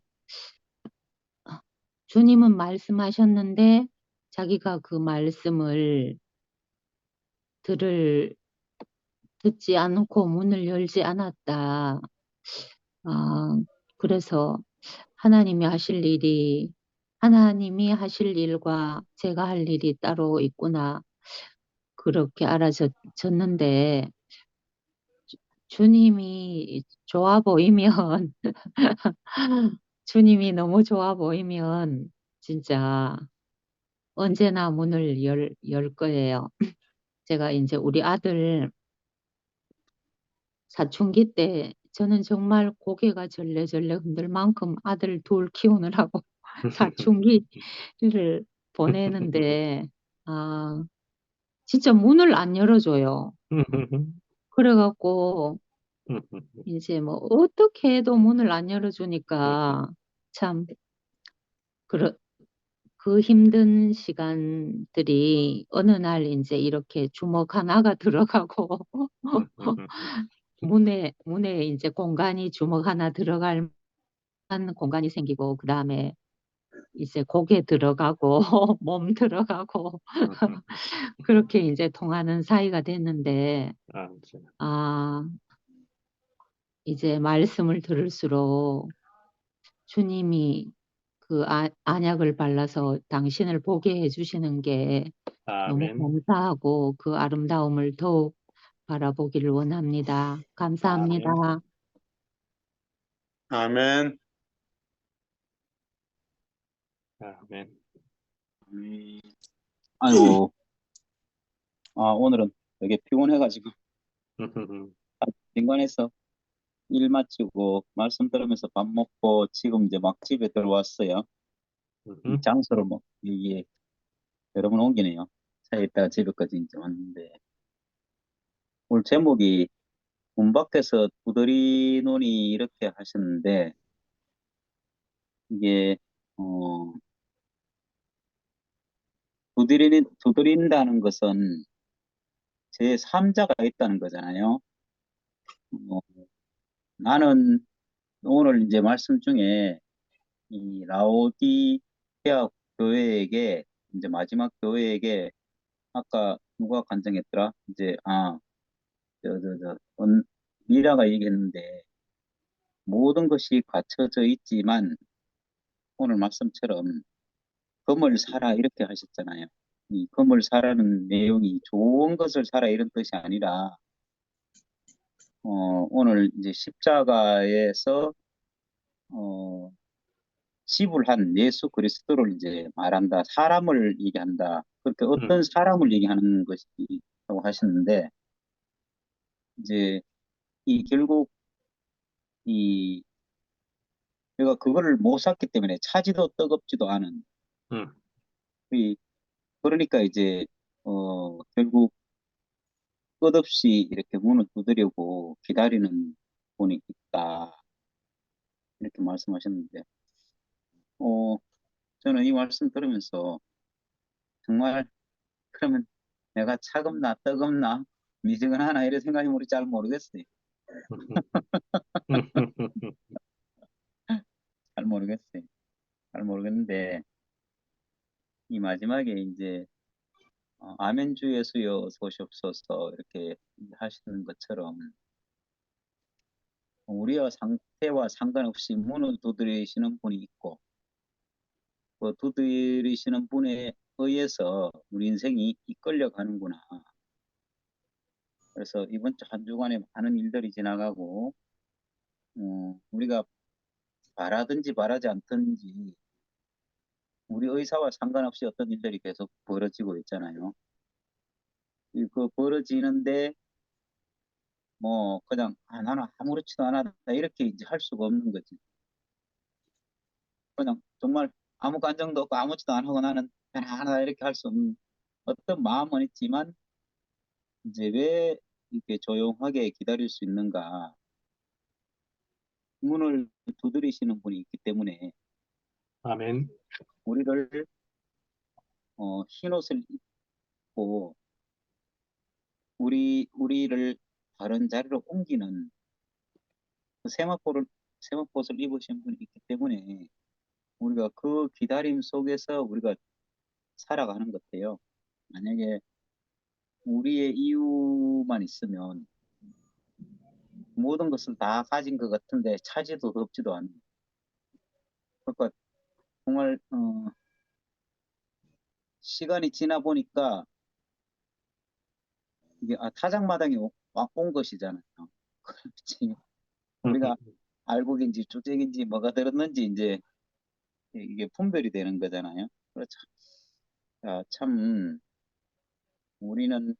주님은 말씀하셨는데 자기가 그 말씀을 듣지 않고 문을 열지 않았다. 그래서 하나님이 하실 일과 제가 할 일이 따로 있구나. 그렇게 알아졌는데, 주님이 좋아 보이면, 주님이 너무 좋아 보이면, 진짜 언제나 문을 열 거예요. 제가 이제 우리 아들 사춘기 때 저는 정말 고개가 절레절레 흔들 만큼 아들 둘 키우느라고 사춘기를 보내는데, 진짜 문을 안 열어줘요. 그래갖고 이제 뭐 어떻게 해도 문을 안 열어주니까 참 그 힘든 시간들이 어느 날 이제 이렇게 주먹 하나가 들어가고 문에 이제 주먹 하나 들어갈 만한 공간이 생기고, 그 다음에 이제 고개 들어가고 몸 들어가고 그렇게 이제 통하는 사이가 됐는데, 이제 말씀을 들을수록 주님이 그 안약을 발라서 당신을 보게 해주시는 게 너무 아멘. 감사하고 그 아름다움을 더욱 바라보기를 원합니다. 감사합니다. 아멘. 아멘. 아이고, 오늘은 되게 피곤해가지고, 중간에서 일 마치고, 말씀 들으면서 밥 먹고, 지금 이제 막 집에 들어왔어요. 이 장소를 이게, 여러 번 옮기네요. 차에 있다가 집에까지 이제 왔는데, 오늘 제목이, 문 밖에서 두드리 노니 이렇게 하셨는데, 이게, 두드린다는 것은 제 3자가 있다는 거잖아요. 어, 나는 오늘 이제 말씀 중에 이 라오디게아 교회에게 이제 마지막 교회에게 아까 누가 간증했더라? 이제 미라가 얘기했는데 모든 것이 갖춰져 있지만 오늘 말씀처럼 금을 사라 이렇게 하셨잖아요. 이 금을 사라는 내용이 좋은 것을 사라 이런 뜻이 아니라 오늘 이제 십자가에서 지불한 예수 그리스도를 이제 말한다. 사람을 얘기한다. 그렇게 어떤 사람을 얘기하는 것이라고 하셨는데, 이제 결국 내가 그거를 못 샀기 때문에 차지도 뜨겁지도 않은, 그러니까 이제 결국 끝없이 이렇게 문을 두드리고 기다리는 분이 있다. 이렇게 말씀하셨는데, 저는 이 말씀 들으면서 정말 그러면 내가 차갑나 뜨겁나 미지근하나 이런 생각이 우리 잘 모르겠어요. 잘 모르겠어요. 잘 모르겠는데 이 마지막에 이제 아멘 주 예수여 소시옵소서 이렇게 하시는 것처럼 우리와 상태와 상관없이 문을 두드리시는 분이 있고 그 두드리시는 분에 의해서 우리 인생이 이끌려 가는구나. 그래서 이번 주 한 주간에 많은 일들이 지나가고 우리가 바라든지 바라지 않든지 우리 의사와 상관없이 어떤 일들이 계속 벌어지고 있잖아요. 그 벌어지는데 뭐 그냥 나는 아무렇지도 않았다 이렇게 이제 할 수가 없는 거지. 그냥 정말 아무 감정도 없고 아무렇지도 않고 나는 편안하다 이렇게 할 수 없는 어떤 마음은 있지만 이제 왜 이렇게 조용하게 기다릴 수 있는가? 문을 두드리시는 분이 있기 때문에 아멘. 우리를 흰 옷을 입고 우리를 다른 자리로 옮기는 그 세마포를 입으신 분이 있기 때문에 우리가 그 기다림 속에서 우리가 살아가는 것 같아요. 만약에 우리의 이유만 있으면 모든 것을 다 가진 것 같은데 차지도 없지도 않은. 그러니까 정말 시간이 지나 보니까 이게 타작마당에 온 것이잖아요. 그렇지. 우리가 알곡인지 주택인지 뭐가 들었는지 이제 이게 분별이 되는 거잖아요. 그렇죠. 참 우리는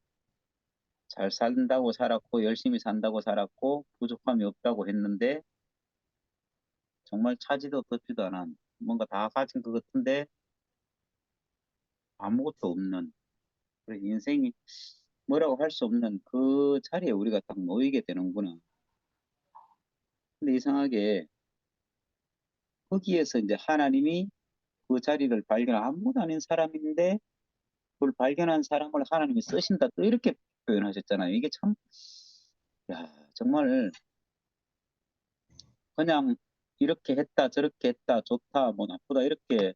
잘 산다고 살았고 열심히 산다고 살았고 부족함이 없다고 했는데 정말 차지도 덥지도 않은 뭔가 다 가진 것 같은데 아무것도 없는 그래서 인생이 뭐라고 할 수 없는 그 자리에 우리가 딱 놓이게 되는구나. 근데 이상하게 거기에서 이제 하나님이 그 자리를 발견한 아무것도 아닌 사람인데 그걸 발견한 사람을 하나님이 쓰신다 또 이렇게 표현하셨잖아요. 이게 참 정말 그냥 이렇게 했다 저렇게 했다 좋다 뭐 나쁘다 이렇게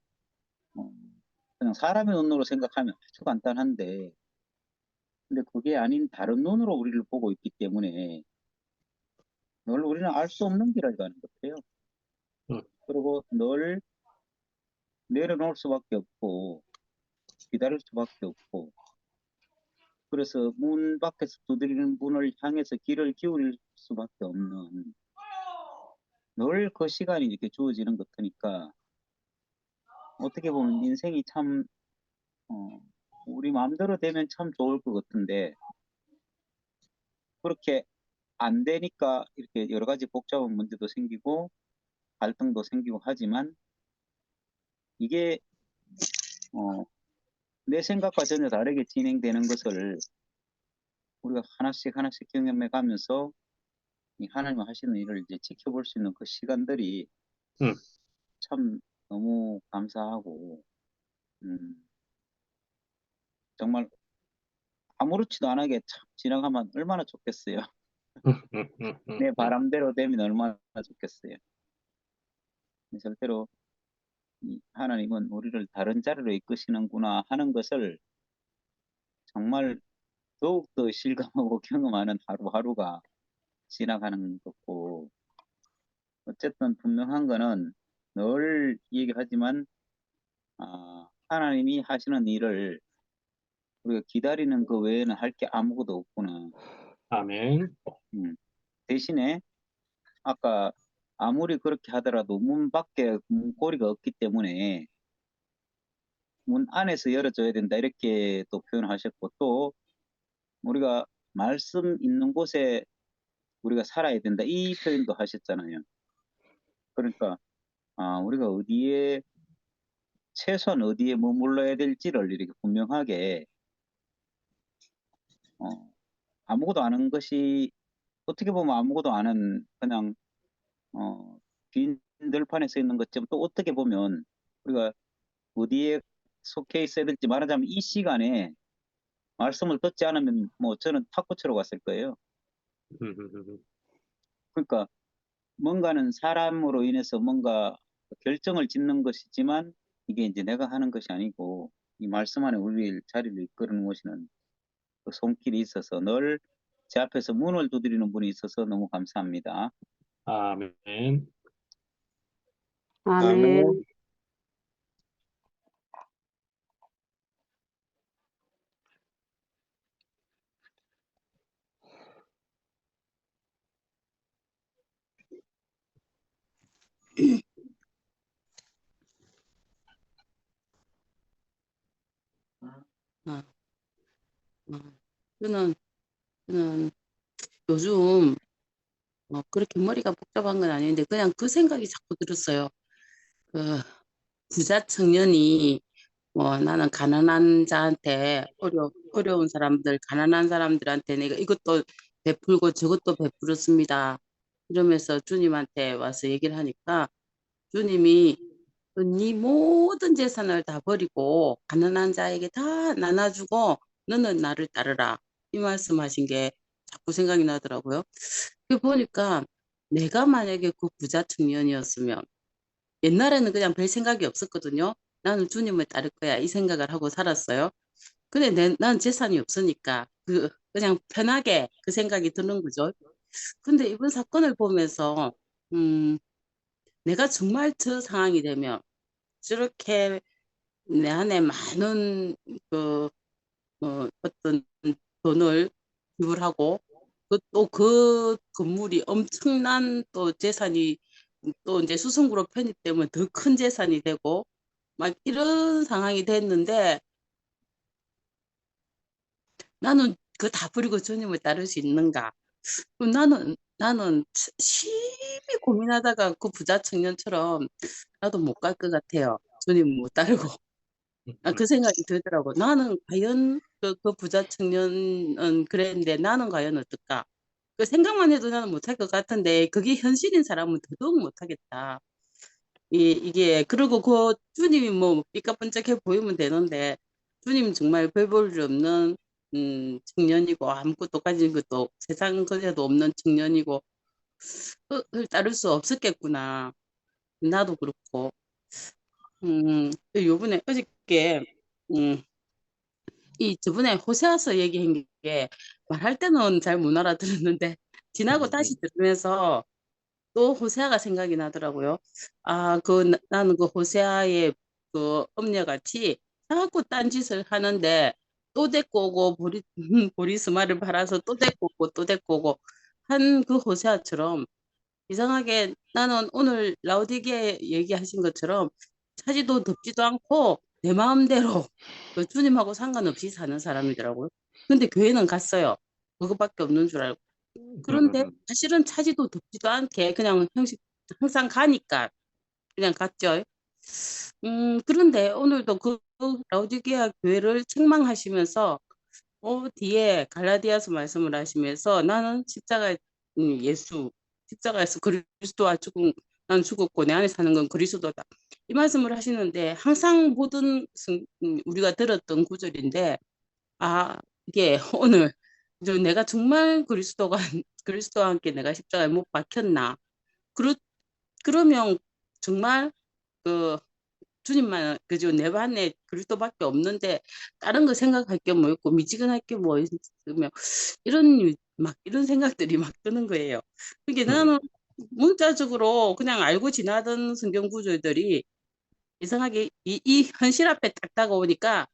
그냥 사람의 눈으로 생각하면 아주 간단한데 근데 그게 아닌 다른 눈으로 우리를 보고 있기 때문에 늘 우리는 알 수 없는 길을 가는 것 같아요. 그리고 늘 내려놓을 수밖에 없고 기다릴 수밖에 없고 그래서 문 밖에서 두드리는 문을 향해서 귀를 기울일 수밖에 없는 늘 그 시간이 이렇게 주어지는 것 같으니까 어떻게 보면 인생이 참 우리 마음대로 되면 참 좋을 것 같은데 그렇게 안 되니까 이렇게 여러 가지 복잡한 문제도 생기고 갈등도 생기고 하지만 이게 내 생각과 전혀 다르게 진행되는 것을 우리가 하나씩 하나씩 경험해 가면서 이 하나님 하시는 일을 이제 지켜볼 수 있는 그 시간들이 참 너무 감사하고 정말 아무렇지도 않게 참 지나가면 얼마나 좋겠어요. 내 바람대로 되면 얼마나 좋겠어요. 절대로 이 하나님은 우리를 다른 자리로 이끄시는구나 하는 것을 정말 더욱더 실감하고 경험하는 하루하루가 지나가는 거고 어쨌든 분명한 거는 늘 얘기하지만 하나님이 하시는 일을 우리가 기다리는 그 외에는 할 게 아무것도 없구나. 아멘. 대신에 아까 아무리 그렇게 하더라도 문 밖에 문고리가 없기 때문에 문 안에서 열어줘야 된다 이렇게 또 표현하셨고 또 우리가 말씀 있는 곳에 우리가 살아야 된다 이 표현도 하셨잖아요. 그러니까 우리가 어디에 최소한 어디에 머물러야 될지를 이렇게 분명하게 아무것도 아는 것이 어떻게 보면 아무것도 아는 그냥 빈 들판에 서 있는 것처럼 또 어떻게 보면 우리가 어디에 속해 있어야 될지 말하자면 이 시간에 말씀을 듣지 않으면 뭐 저는 탁구 치러 갔을 거예요. 그러니까 뭔가는 사람으로 인해서 뭔가 결정을 짓는 것이지만 이게 이제 내가 하는 것이 아니고 이 말씀 안에 우리 자리를 이끌어는 것이는 그 손길이 있어서 늘 제 앞에서 문을 두드리는 분이 있어서 너무 감사합니다. 아멘. 아멘. 저는 요즘 그렇게 머리가 복잡한 건 아닌데 그냥 그 생각이 자꾸 들었어요. 그 부자 청년이 뭐 나는 가난한 자한테 어려운 사람들, 가난한 사람들한테 내가 이것도 베풀고 저것도 베풀었습니다. 이러면서 주님한테 와서 얘기를 하니까 주님이 네 모든 재산을 다 버리고 가난한 자에게 다 나눠주고 너는 나를 따르라. 이 말씀하신 게 자꾸 생각이 나더라고요. 그 보니까 내가 만약에 그 부자 청년이었으면 옛날에는 그냥 별 생각이 없었거든요. 나는 주님을 따를 거야 이 생각을 하고 살았어요. 근데 난 재산이 없으니까 그냥 편하게 그 생각이 드는 거죠. 근데 이번 사건을 보면서 내가 정말 저 상황이 되면 저렇게 내 안에 많은 그 어떤 돈을 지불하고 또 그 건물이 엄청난 또 재산이 또 이제 수성구로 편입되면 더 큰 재산이 되고 막 이런 상황이 됐는데 나는 그 다 버리고 주님을 따를 수 있는가? 그럼 나는 심히 고민하다가 그 부자 청년처럼 나도 못 갈 것 같아요. 주님 못 따르고. 그 생각이 들더라고. 나는 과연 그 부자 청년은 그랬는데 나는 과연 어떨까? 그 생각만 해도 나는 못할 것 같은데 그게 현실인 사람은 더더욱 못하겠다. 이게 그리고 그 주님이 뭐 삐까뻔쩍해 보이면 되는데 주님 정말 별 볼 일 없는 청년이고 아무것도 가진 것도 세상 것에도 없는 청년이고 그걸 따를 수 없었겠구나. 나도 그렇고 요번에 어저께 음, 저번에 호세아서 얘기한 게 말할 때는 잘 못 알아들었는데 지나고 다시 들으면서 또 호세아가 생각이 나더라고요. 나는 그 호세아의 그 엄녀같이 자꾸 딴짓을 하는데 또 데리고 오고 보리스마를 팔아서 또 데리고 오고 또 데리고 오고 한 그 호세아처럼 이상하게 나는 오늘 라우디게 얘기하신 것처럼 차지도 덥지도 않고 내 마음대로 그 주님하고 상관없이 사는 사람이더라고요. 근데 교회는 갔어요. 그거밖에 없는 줄 알고. 그런데 사실은 차지도 덥지도 않게 그냥 항상 가니까 그냥 갔죠. 그런데 오늘도 그 라우디게아 교회를 책망하시면서 뒤에 갈라디아서 말씀을 하시면서 나는 십자가에서 그리스도와 난 죽었고 내 안에 사는 건 그리스도다. 이 말씀을 하시는데 항상 우리가 들었던 구절인데 이게 오늘 내가 정말 그리스도와 함께 내가 십자가에 못 박혔나? 그러면 정말 그 주님만 그죠 내 반에 그리스도밖에 없는데 다른 거 생각할 게 뭐 있고 미지근할 게 뭐 있으면 이런 생각들이 막 드는 거예요. 그게 나는 문자적으로 그냥 알고 지나던 성경 구절들이 이상하게 이 현실 앞에 딱 다가오니까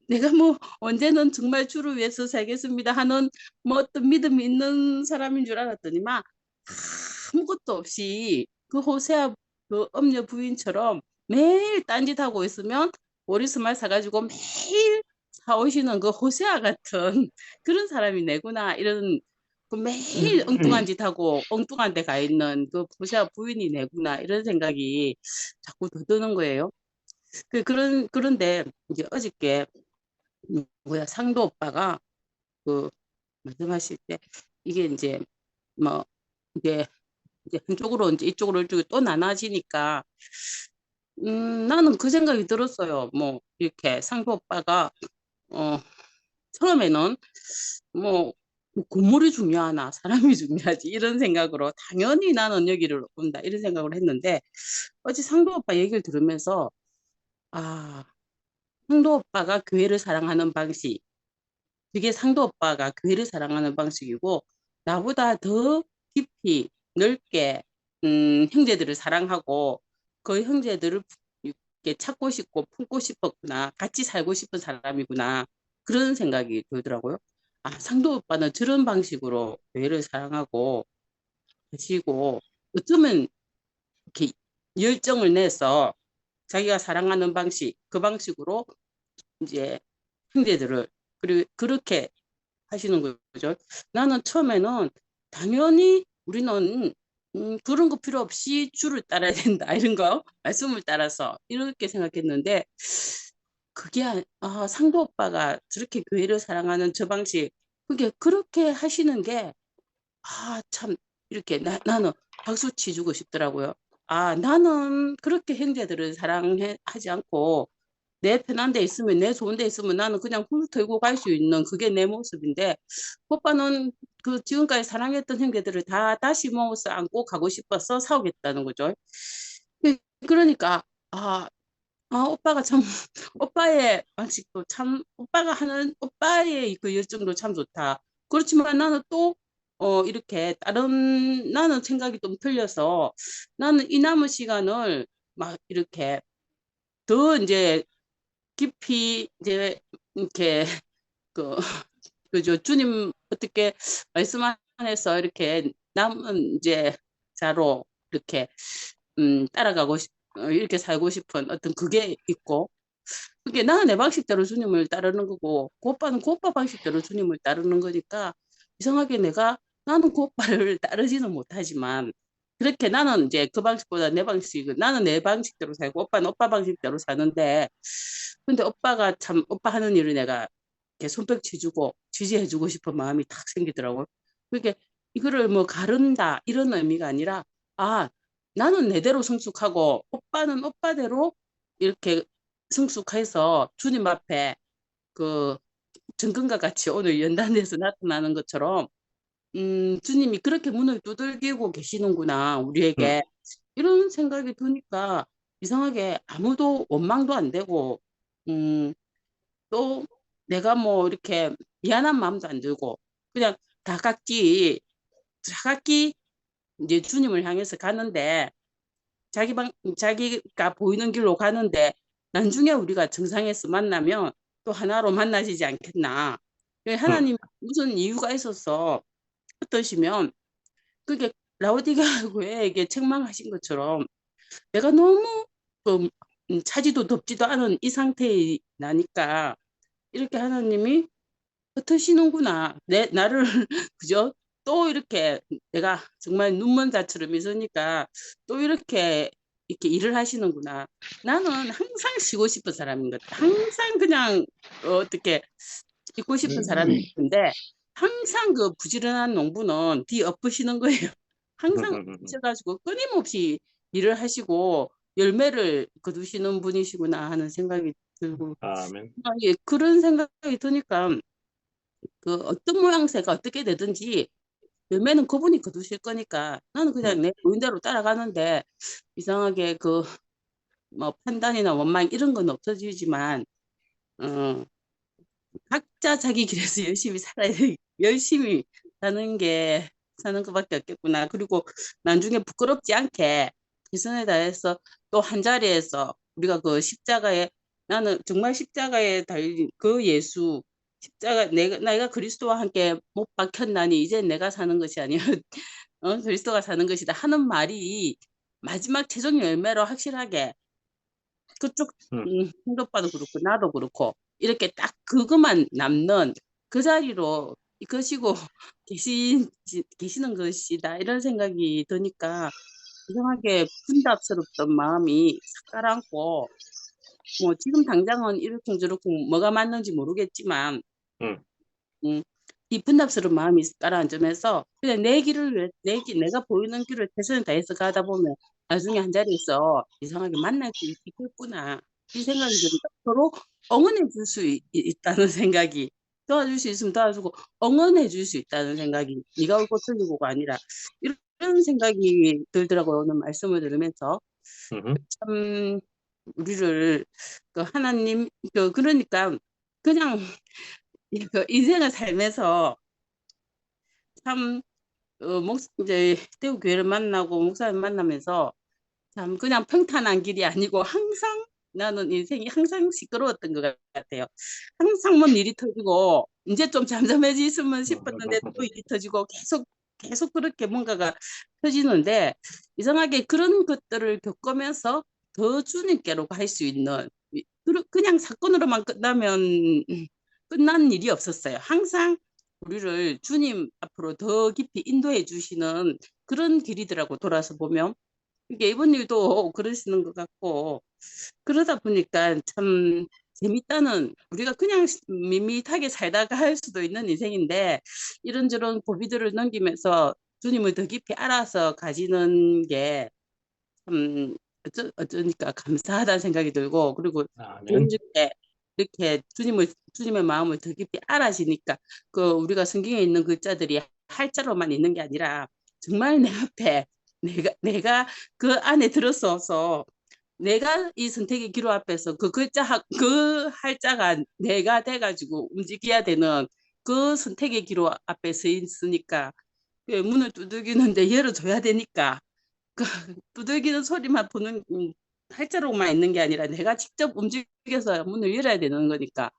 내가 뭐 언제는 정말 주를 위해서 살겠습니다 하는 뭐 어떤 믿음이 있는 사람인 줄 알았더니만 아무것도 없이 그 호세아 그 엄녀 부인처럼 매일 딴짓하고 있으면 보리스말 사가지고 매일 사오시는 그 호세아 같은 그런 사람이 내구나 이런 그 매일 엉뚱한 짓 하고 엉뚱한 데 가 있는 그 호세아 부인이 내구나 이런 생각이 자꾸 드는 거예요. 그런데 이제 어저께 상도 오빠가 그 말씀하실 때 이게 이제 뭐 이게 한쪽으로 이쪽으로 또 나눠지니까 나는 그 생각이 들었어요. 뭐 이렇게 상도 오빠가 처음에는 뭐 건물이 중요하나 사람이 중요하지 이런 생각으로 당연히 나는 여기를 온다 이런 생각을 했는데 어제 상도 오빠 얘기를 들으면서 상도 오빠가 교회를 사랑하는 방식 그게 상도 오빠가 교회를 사랑하는 방식이고 나보다 더 깊이 넓게 형제들을 사랑하고 그 형제들을 이렇게 찾고 싶고 품고 싶었구나 같이 살고 싶은 사람이구나 그런 생각이 들더라고요. 상도 오빠는 저런 방식으로 교회를 사랑하고 하시고 어쩌면 이렇게 열정을 내서 자기가 사랑하는 방식 그 방식으로 이제 형제들을 그리고 그렇게 하시는 거죠. 나는 처음에는 당연히 우리는 그런 거 필요 없이 주를 따라야 된다 이런 거 말씀을 따라서 이렇게 생각했는데 그게 상도 오빠가 저렇게 교회를 사랑하는 저 방식 그게 그렇게 하시는 게 참 이렇게 나는 박수 치주고 싶더라고요. 나는 그렇게 형제들을 사랑하지 않고 내 편한 데 있으면 내 좋은 데 있으면 나는 그냥 훌 털고 갈 수 있는 그게 내 모습인데 오빠는 그 지금까지 사랑했던 형제들을 다 다시 모아서 안고 가고 싶어서 싸우겠다는 거죠. 그러니까 오빠가 참 오빠의 방식도 참 오빠가 하는 오빠의 그 열정도 참 좋다. 그렇지만 나는 또 이렇게 다른 나는 생각이 좀 틀려서 나는 이 남은 시간을 막 이렇게 더 이제 깊이 이제 이렇게 그죠 주님 어떻게 말씀 안에서 이렇게 남은 이제 자로 이렇게 따라가고 이렇게 살고 싶은 어떤 그게 있고 그게 나는 내 방식대로 주님을 따르는 거고 그 오빠는 그 오빠 방식대로 주님을 따르는 거니까 이상하게 나는 그 오빠를 따르지는 못하지만 그렇게 나는 이제 그 방식보다 내 방식은 나는 내 방식대로 살고 오빠는 오빠 방식대로 사는데 근데 오빠가 참 오빠 하는 일을 내가 이렇게 손뼉 치주고 지지해주고 싶은 마음이 탁 생기더라고요. 그게 이거를 뭐 가른다 이런 의미가 아니라 나는 내대로 성숙하고 오빠는 오빠대로 이렇게 성숙해서 주님 앞에 그 정금과 같이 오늘 연단에서 나타나는 것처럼 주님이 그렇게 문을 두들기고 계시는구나 우리에게 이런 생각이 드니까 이상하게 아무도 원망도 안 되고 또 내가 뭐 이렇게 미안한 마음도 안 들고 그냥 다 각기 이제 주님을 향해서 가는데 자기가 보이는 길로 가는데 나중에 우리가 정상에서 만나면 또 하나로 만나지지 않겠나. 하나님 무슨 이유가 있어서 어떠시면 그게 라오디게아 교회에게 책망하신 것처럼 내가 너무 차지도 덥지도 않은 이 상태에 나니까 이렇게 하나님이 흩으시는구나. 나를 그죠? 또 이렇게 내가 정말 눈먼 자처럼 있으니까 또 이렇게 일을 하시는구나. 나는 항상 쉬고 싶은 사람인 것 같아. 항상 그냥 어떻게 있고 싶은 사람인데 항상 그 부지런한 농부는 뒤 엎으시는 거예요. 항상 엎으셔가지고 끊임없이 일을 하시고 열매를 거두시는 분이시구나 하는 생각이 들고 아멘. 예, 그런 생각이 드니까 그 어떤 모양새가 어떻게 되든지 열매는 그분이 거두실 거니까 나는 그냥 내 보인대로 따라가는데 이상하게 그 뭐 판단이나 원망 이런 건 없어지지만 각자 자기 길에서 열심히 살아야 돼. 열심히 사는 것밖에 없겠구나. 그리고 나중에 부끄럽지 않게 최선을 다해서 또 한 자리에서 우리가 그 십자가에 나는 정말 십자가에 달린 그 예수 십자가 내가 그리스도와 함께 못 박혔나니 이제 내가 사는 것이 아니라 그리스도가 사는 것이다 하는 말이 마지막 최종 열매로 확실하게 그쪽 홍도빠도 그렇고 나도 그렇고 이렇게 딱 그것만 남는 그 자리로 이끄시고 계시는 것이다 이런 생각이 드니까 이상하게 분답스럽던 마음이 싹 가라앉고 뭐 지금 당장은 이렇쿵저렇쿵 뭐가 맞는지 모르겠지만 이 분답스러운 마음이 가라앉으면서 그냥 내 길을 내가 보이는 길을 최선을 다해서 가다 보면 나중에 한 자리에서 이상하게 만날 수 있겠구나 이 생각이 드니까 서로 응원해 줄 수 있다는 생각이 도와줄 수 있으면 도와주고 응원해 줄 수 있다는 생각이 네가 옳고 틀리고가 아니라 이런 생각이 들더라고요. 오늘 말씀을 들으면서 참 우리를 그 하나님 그러니까 그냥 그 인생을 살면서 참 이제 대구 교회를 만나고 목사님 만나면서 참 그냥 평탄한 길이 아니고 항상 나는 인생이 항상 시끄러웠던 것 같아요. 항상 뭔 일이 터지고 이제 좀 잠잠해지면 싶었는데 또 일이 터지고 계속 그렇게 뭔가가 터지는데 이상하게 그런 것들을 겪으면서 더 주님께로 갈 수 있는 그냥 사건으로만 끝나면 끝난 일이 없었어요. 항상 우리를 주님 앞으로 더 깊이 인도해 주시는 그런 길이더라고, 돌아서 보면. 이게 이번 일도 그러시는 것 같고, 그러다 보니까 참 재밌다는, 우리가 그냥 밋밋하게 살다가 할 수도 있는 인생인데, 이런저런 고비들을 넘기면서 주님을 더 깊이 알아서 가지는 게 참 어쩌니까 감사하다는 생각이 들고, 그리고 아멘. 중에 이렇게 주님의 마음을 더 깊이 알아지니까, 그 우리가 성경에 있는 글자들이 할자로만 있는 게 아니라 정말 내 앞에 내가 그 안에 들어서서, 내가 이 선택의 기로 앞에서 그 그 할자가 내가 돼가지고 움직여야 되는 그 선택의 기로 앞에 서 있으니까, 그 문을 두들기는데 열어줘야 되니까, 그 두들기는 소리만 보는 할자로만 있는 게 아니라 내가 직접 움직여서 문을 열어야 되는 거니까,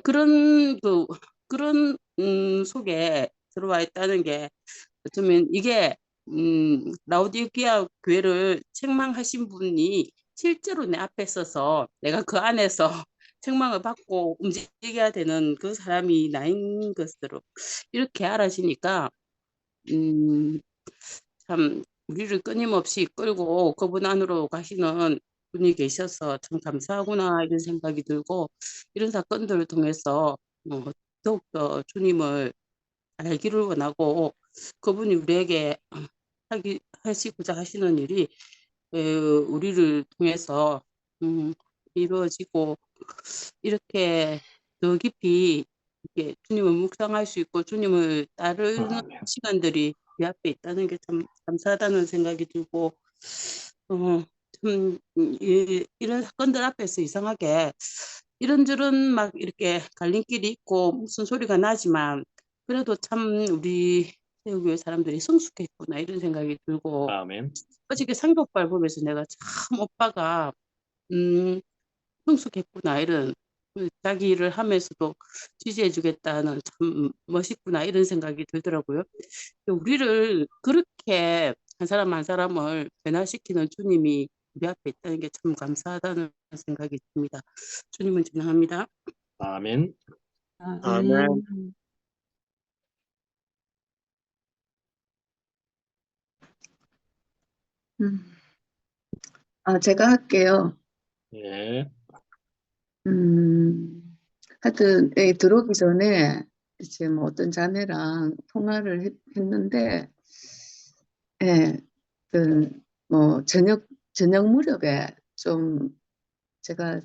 그런 속에 들어와 있다는 게, 어쩌면 이게 라우디게아 교회를 책망하신 분이 실제로 내 앞에 서서 내가 그 안에서 책망을 받고 움직여야 되는 그 사람이 나인 것으로 이렇게 알아지니까, 음, 참 우리를 끊임없이 끌고 그분 안으로 가시는 분이 계셔서 참 감사하구나, 이런 생각이 들고, 이런 사건들을 통해서 더욱더 주님을 알기를 원하고, 그분이 우리에게 하시고자 하시는 일이 우리를 통해서 이루어지고, 이렇게 더 깊이 이렇게 주님을 묵상할 수 있고 주님을 따르는 아멘. 시간들이 내 앞에 있다는 게 참 감사하다는 생각이 들고, 참 이런 사건들 앞에서 이상하게 이런저런 막 이렇게 갈림길이 있고 무슨 소리가 나지만, 그래도 참 우리 세우교회 사람들이 성숙했구나, 이런 생각이 들고, 아멘. 어저께 상복발 보면서 내가 참 오빠가 음, 성숙했구나, 이런, 자기 일을 하면서도 지지해 주겠다는, 참 멋있구나, 이런 생각이 들더라고요. 우리를 그렇게 한 사람 한 사람을 변화시키는 주님이 우리 앞에 있다는 게 참 감사하다는 생각이 듭니다. 주님은 존경합니다. 아멘. 아멘. 제가 할게요. 예. 하여튼, 들어오기 전에 이제 뭐 어떤 자매랑 통화를 했는데, 예, 뭐 저녁 무렵에 좀 제가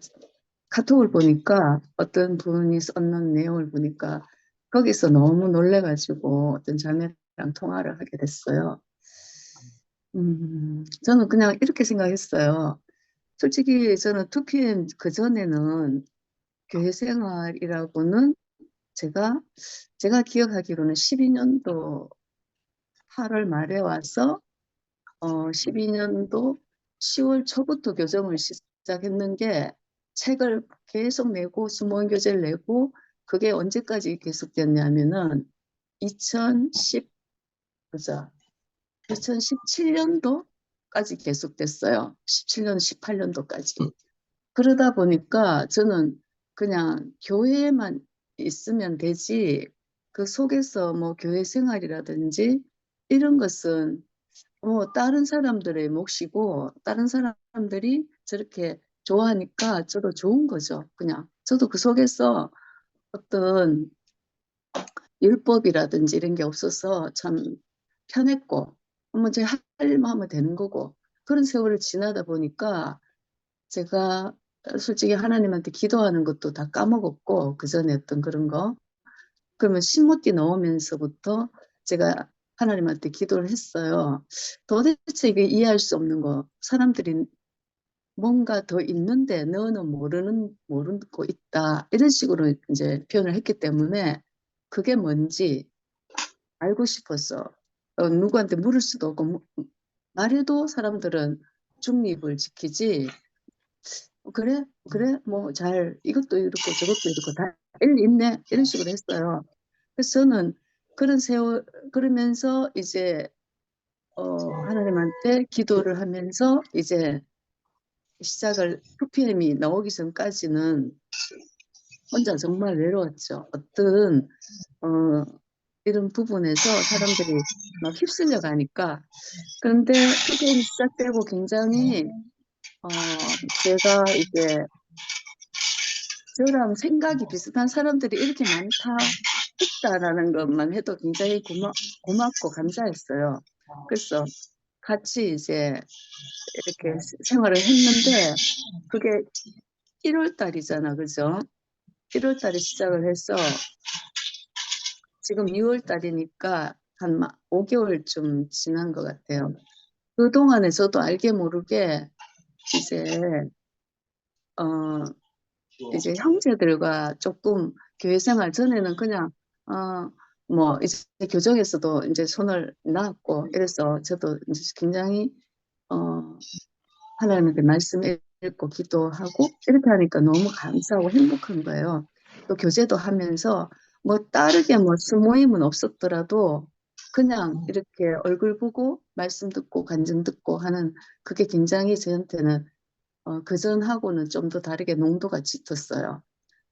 카톡을 보니까 어떤 분이 썼는 내용을 보니까 거기서 너무 놀래가지고 어떤 자매랑 통화를 하게 됐어요. 저는 그냥 이렇게 생각했어요. 솔직히 저는 2PM 그전에는 교회 생활이라고는 제가 기억하기로는 12년도 8월 말에 와서 12년도 10월 초부터 교정을 시작했는 게, 책을 계속 내고 수모원 교재를 내고, 그게 언제까지 계속됐냐면은 2017년도까지 계속됐어요. 17년, 18년도까지. 그러다 보니까 저는 그냥 교회에만 있으면 되지, 그 속에서 뭐 교회 생활이라든지 이런 것은 뭐 다른 사람들의 몫이고, 다른 사람들이 저렇게 좋아하니까 저도 좋은 거죠. 그냥 저도 그 속에서 어떤 율법이라든지 이런 게 없어서 참 편했고, 뭐 제 할 일만 하면 되는 거고, 그런 세월을 지나다 보니까 제가 솔직히 하나님한테 기도하는 것도 다 까먹었고, 그 전에 어떤 그런 거. 그러면 신모띠 넣으면서부터 제가 하나님한테 기도를 했어요. 도대체 이게 이해할 수 없는 거, 사람들이 뭔가 더 있는데 너는 모르고 있다, 이런 식으로 이제 표현을 했기 때문에 그게 뭔지 알고 싶어서, 누구한테 물을 수도 없고, 말해도 사람들은 중립을 지키지, 그래 뭐 잘 이것도 이렇고 저것도 이렇고 다 일리 있네, 이런 식으로 했어요. 그래서 저는 그런 세월, 그러면서 이제 하나님한테 기도를 하면서 이제 시작을, 2PM이 나오기 전까지는 혼자 정말 외로웠죠. 어떤 이런 부분에서 사람들이 막 휩쓸려 가니까. 그런데 그게 시작되고 굉장히 제가 이제 저랑 생각이 비슷한 사람들이 이렇게 있다라는 것만 해도 굉장히 고맙고 감사했어요. 그래서 같이 이제 이렇게 생활을 했는데 그게 1월 달이잖아, 그죠? 1월 달에 시작을 해서 지금 6월 달이니까 한 5개월쯤 지난 것 같아요. 그동안에 저도 알게 모르게 이제 형제들과 조금 교회 생활 전에는 그냥 뭐 이제 교정에서도 이제 손을 놨고 이래서 저도 이제 굉장히 하나님께 말씀 읽고 기도하고 이렇게 하니까 너무 감사하고 행복한 거예요. 또 교제도 하면서 뭐 다르게 뭐 수모임은 없었더라도 그냥 이렇게 얼굴 보고 말씀 듣고 간증 듣고 하는 그게 굉장히 저한테는 그전하고는 좀 더 다르게 농도가 짙었어요.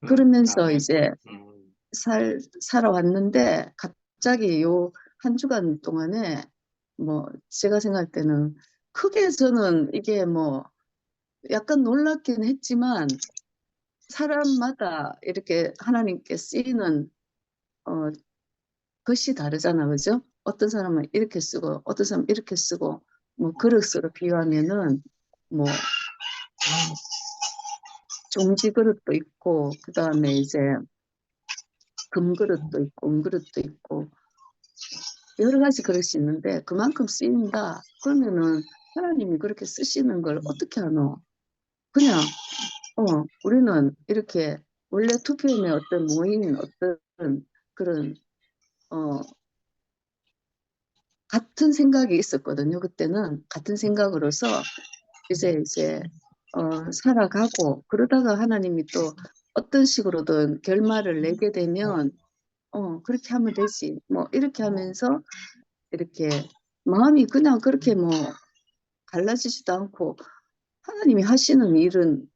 그러면서 아멘. 이제 살아왔는데 갑자기 요 한 주간 동안에 뭐 제가 생각할 때는 크게 저는 이게 뭐 약간 놀랍긴 했지만 사람마다 이렇게 하나님께 쓰이는 것이 다르잖아, 그죠? 어떤 사람은 이렇게 쓰고 어떤 사람은 이렇게 쓰고 뭐 그릇으로 비유하면은 뭐 종지 그릇도 있고 그 다음에 이제 금그릇도 있고 은그릇도 있고 여러 가지 그릇이 있는데 그만큼 쓰인다. 그러면은 하나님이 그렇게 쓰시는 걸 어떻게 하노? 그냥 우리는 이렇게 원래 2PM의 어떤 모임 어떤 그런 같은 생각이 있었거든요. 그때는 같은 생각으로서 이제 살아가고 그러다가 하나님이 또 어떤 식으로든 결말을 내게 되면 그렇게 하면 되지. 뭐 이렇게 하면서 이렇게 마음이 그냥 그렇게 뭐 갈라지지도 않고 하나님이 하시는 일은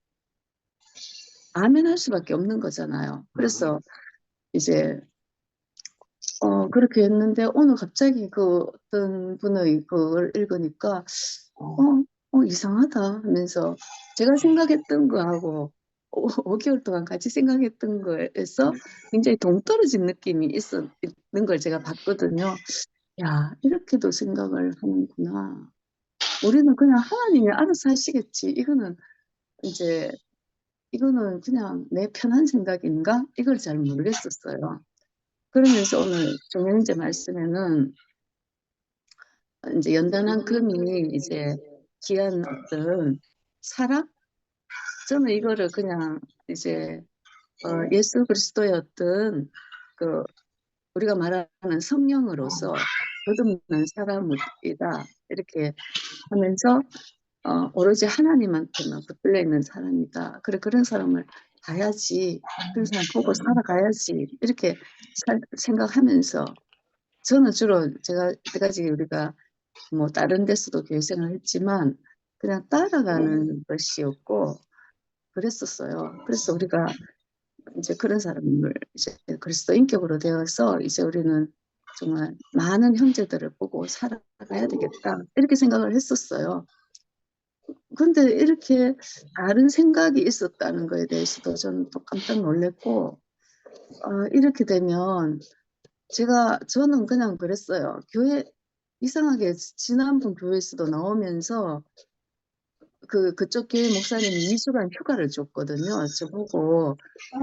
아멘 할 수밖에 없는 거잖아요. 그래서 이제 그렇게 했는데 오늘 갑자기 그 어떤 분의 그걸 읽으니까 이상하다 하면서 제가 생각했던 거하고 5개월 동안 같이 생각했던 거에서 굉장히 동떨어진 느낌이 있는 걸 제가 봤거든요. 야, 이렇게도 생각을 하는구나. 우리는 그냥 하나님이 알아서 하시겠지. 이거는 그냥 내 편한 생각인가? 이걸 잘 모르겠었어요. 그러면서 오늘 정영재 말씀에는 이제 연단한 금이 이제 귀한 어떤 사랑? 저는 이거를 그냥 이제 예수 그리스도의 어떤 그 우리가 말하는 성령으로서 거듭난 사람이다 이렇게 하면서 오로지 하나님한테만 붙들려 있는 사람이다. 그래 그런 사람을 봐야지, 그런 사람 보고 살아가야지 이렇게 생각하면서 저는 주로 제가 여태까지 우리가 뭐 다른 데서도 교회 생활을 했지만 그냥 따라가는 것이었고 그랬었어요. 그래서 우리가 이제 그런 사람을 이제 그리스도 인격으로 되어서 이제 우리는 정말 많은 형제들을 보고 살아가야 되겠다 이렇게 생각을 했었어요. 근데 이렇게 다른 생각이 있었다는 거에 대해서도 저는 또 깜짝 놀랐고 이렇게 되면 저는 그냥 그랬어요. 이상하게 지난번 교회에서도 나오면서 그쪽 교회 목사님이 2주간 휴가를 줬거든요. 저보고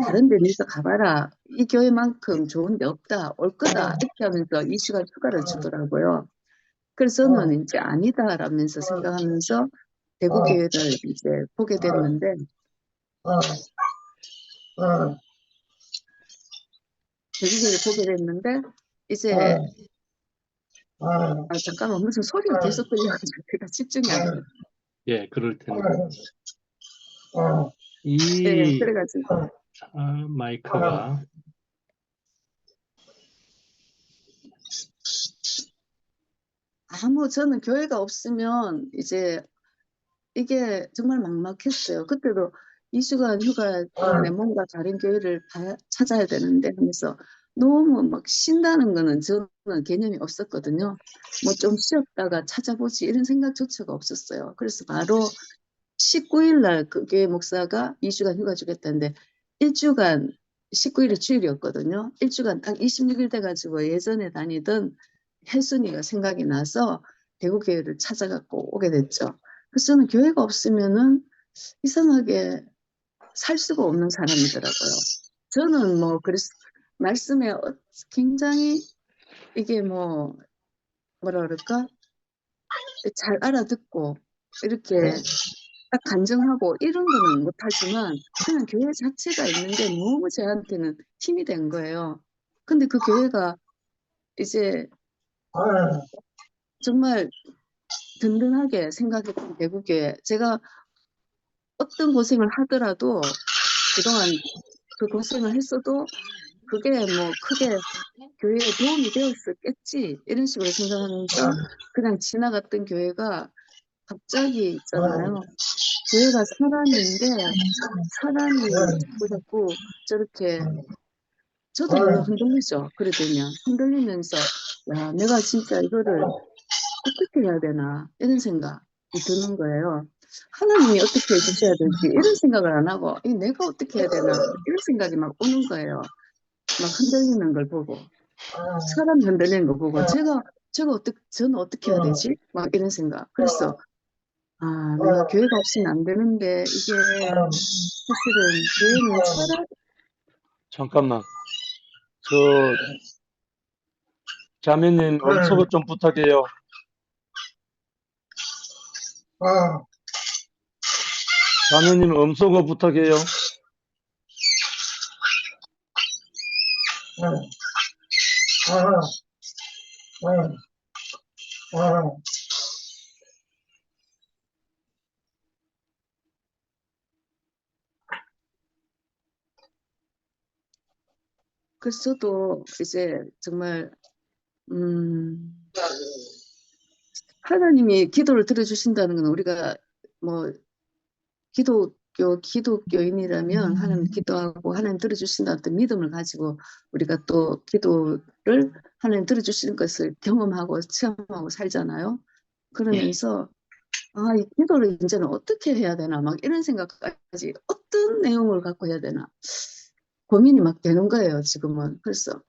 다른 데 니가 가봐라. 이 교회만큼 좋은 데 없다. 올 거다. 이렇게 하면서 2주간 휴가를 주더라고요. 그래서 저는 이제 아니다라면서 생각하면서 대구 교회를 이제 보게 됐는데 이제 잠깐만 무슨 소리가 계속 들려가지고 제가 집중이 안 돼요. 예, 그럴 텐데. 네, 그래가지고 마이크가 저는 교회가 없으면 이제 이게 정말 막막했어요. 그때도 2주간 휴가 동안에 뭔가 다른 교회를 찾아야 되는데 하면서 너무 막 쉰다는 거는 저는 개념이 없었거든요. 뭐 좀 쉬었다가 찾아보지 이런 생각조차가 없었어요. 그래서 바로 19일 날 그 교회 목사가 2주간 휴가 주겠다는데 1주간 19일이 주일이었거든요. 1주간 딱 26일 돼가지고 예전에 다니던 혜순이가 생각이 나서 대구 교회를 찾아갖고 오게 됐죠. 그래서 저는 교회가 없으면은 이상하게 살 수가 없는 사람이더라고요. 저는 뭐 그래서 말씀에 굉장히 이게 뭐라 그럴까? 잘 알아듣고 이렇게 딱 간증하고 이런 거는 못하지만 그냥 교회 자체가 있는 게 너무 저한테는 힘이 된 거예요. 근데 그 교회가 이제 정말 든든하게 생각했던 대구교회. 제가 어떤 고생을 하더라도 그동안 그 고생을 했어도 그게 뭐 크게 교회에 도움이 되었었겠지 이런 식으로 생각하면서 그냥 지나갔던 교회가 갑자기 있잖아요. 교회가 사람인데 사람이 자꾸 저렇게 저도 물론 흔들리죠. 그래 되면 흔들리면서 야 내가 진짜 이거를 어떻게 해야 되나 이런 생각이 드는 거예요. 하나님이 어떻게 해주셔야 될지 이런 생각을 안 하고 이 내가 어떻게 해야 되나 이런 생각이 막 오는 거예요. 막 흔들리는 걸 보고 사람이 흔들리는 거 보고 저는 어떻게 해야 되지? 막 이런 생각. 그래서 아 내가 교회가 없으면 안 되는데 이게 사실은 교회는 차라리 잠깐만. 저 자매님 음소거 좀 부탁해요. 자매님 음소거 부탁해요. 그래서 저도 이제 정말 하나님이 기도를 들어주신다는 건 우리가 뭐 기독교인이라면 하나님 기도하고 하나님 들어주신다는 어떤 믿음을 가지고 우리가 또 기도를 하나님 들어주시는 것을 경험하고 체험하고 살잖아요. 그러면서 아, 이 기도를 이제는 어떻게 해야 되나 막 이런 생각까지 어떤 내용을 갖고 해야 되나 고민이 막 되는 거예요, 지금은. 그래서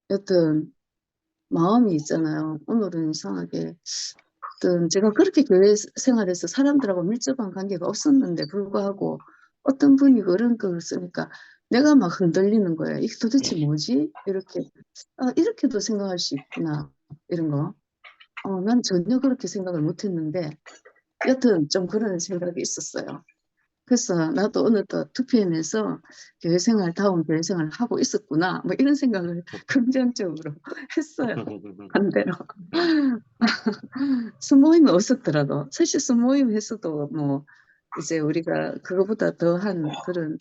여튼 마음이 있잖아요. 오늘은 이상하게 제가 그렇게 교회 생활에서 사람들하고 밀접한 관계가 없었는데 불구하고 어떤 분이 그런 걸 쓰니까 내가 막 흔들리는 거예요. 이게 도대체 뭐지? 이렇게도 생각할 수 있구나. 이런 거. 난 전혀 그렇게 생각을 못 했는데 여튼 좀 그런 생각이 있었어요. 그래서 나도 어느 또 2PM에서 다운 교회 생활을 하고 있었구나. 뭐 이런 생각을 긍정적으로 했어요. 반대로. 수모임이 없었더라도 사실 수모임 했어도 뭐 이제 우리가 그거보다 더한 그런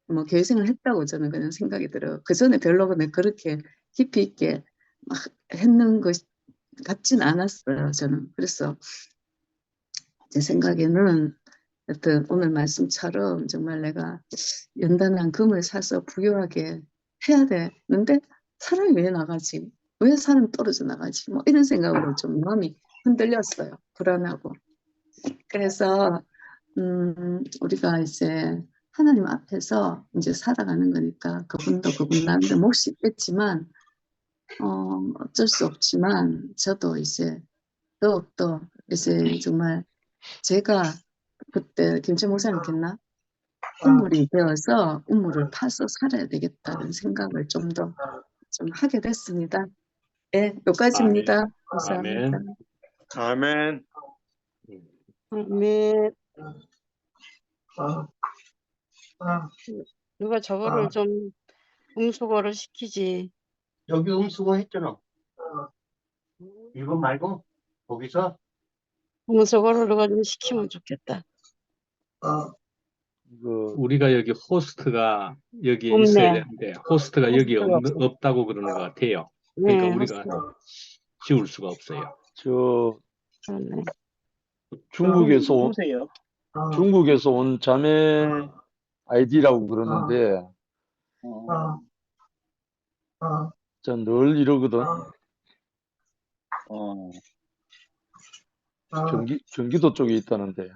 뭐 교회 생활을 했다고 저는 그냥 생각이 들어요. 그 전에 별로 그렇게 깊이 있게 막 했는 것 같진 않았어요. 저는. 그래서 제 생각에는 여튼 오늘 말씀처럼 정말 내가 연단한 금을 사서 부유하게 해야 되는데 사람이 왜 나가지? 왜 사람이 떨어져 나가지? 뭐 이런 생각으로 좀 마음이 흔들렸어요. 불안하고. 그래서 우리가 이제 하나님 앞에서 이제 살아가는 거니까 그분도 그분 나름대로 몫이 있겠지만 어쩔 수 없지만 저도 이제 더욱더 이제 정말 제가 그때 김치 목사님께나 우물이 되어서 우물을 파서 살아야 되겠다는 생각을 좀 더 좀 하게 됐습니다. 네, 여기까지입니다. 감사합니다. 아멘. 아멘. 누가 저거를 좀 음수거를 시키지. 여기 음수거 했잖아. 이거 말고 거기서 음수거를 누가 좀 시키면 좋겠다. 우리가 여기 호스트가 여기에 없네. 있어야 되는데 호스트가 여기 호스트가 없다고 그러는 것 같아요. 그러니까 네, 우리가 지울 수가 없어요. 저 그러네. 중국에서 보세요. 중국에서 온 자매 아이디라고 그러는데 전 늘 이러거든. 어, 경기도 쪽에 있다는데.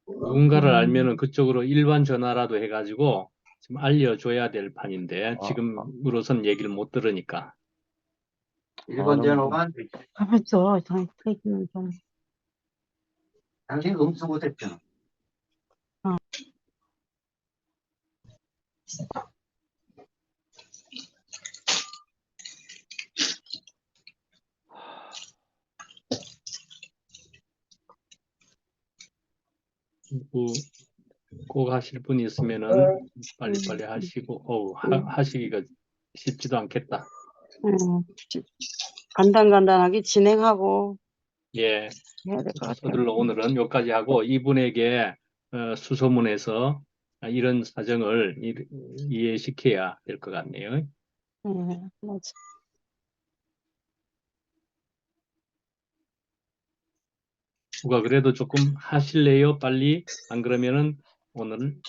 누군가를 알면은 그쪽으로 일반 전화라도 해가지고 지금 알려줘야 될 판인데 아, 지금으로선 얘기를 못 들으니까. 일본 그럼 전화가 안 돼. 알았어. 당신은 좀. 당신 음수고 됐잖아. 꼭 하실 분이 있으면은 빨리빨리 하시고, 하시기가 쉽지도 않겠다. 간단간단하게 진행하고 예, 해야 될 것 같아요. 서둘러 오늘은 여기까지 하고 이분에게 수소문해서 이런 사정을 이해시켜야 될 것 같네요. 맞아. 누가 그래도 조금 하실래요? 빨리? 안 그러면은 오늘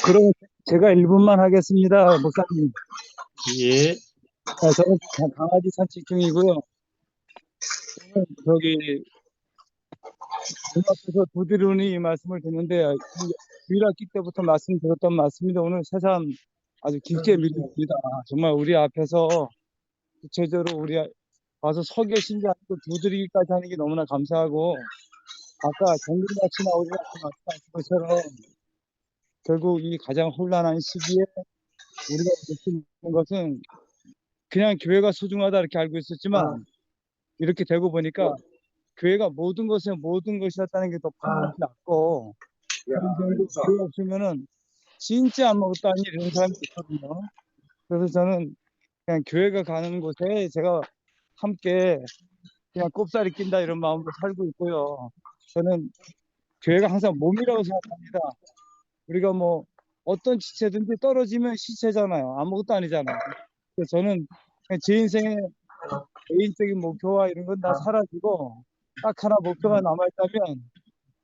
그럼 제가 1분만 하겠습니다, 목사님. 예, 저는 강아지 산책 중이고요. 오늘 저기 눈앞에서 두드러니 말씀을 듣는데 주일학기 때부터 말씀 들었던 말씀인데 오늘 새삼 아주 깊게 믿습니다. 정말 우리 앞에서 구체적으로 우리 와서 서 계신 게 아니고 두드리기까지 하는 게 너무나 감사하고 아까 정글같이 나오지 않고 말씀하신 것처럼 결국 이 가장 혼란한 시기에 우리가 느끼는 것은 그냥 교회가 소중하다 이렇게 알고 있었지만 이렇게 되고 보니까 교회가 모든 것이었다는 게 더 판단이 났고 그런 정도 교회 없으면은 진짜 아무것도 아닌 이런 사람이 있거든요. 그래서 저는 그냥 교회가 가는 곳에 제가 함께 그냥 꼽사리 낀다 이런 마음으로 살고 있고요. 저는 교회가 항상 몸이라고 생각합니다. 우리가 뭐 어떤 지체든지 떨어지면 시체잖아요. 아무것도 아니잖아요. 그래서 저는 그냥 제 인생의 개인적인 목표와 이런 건 다 사라지고 딱 하나 목표가 남아있다면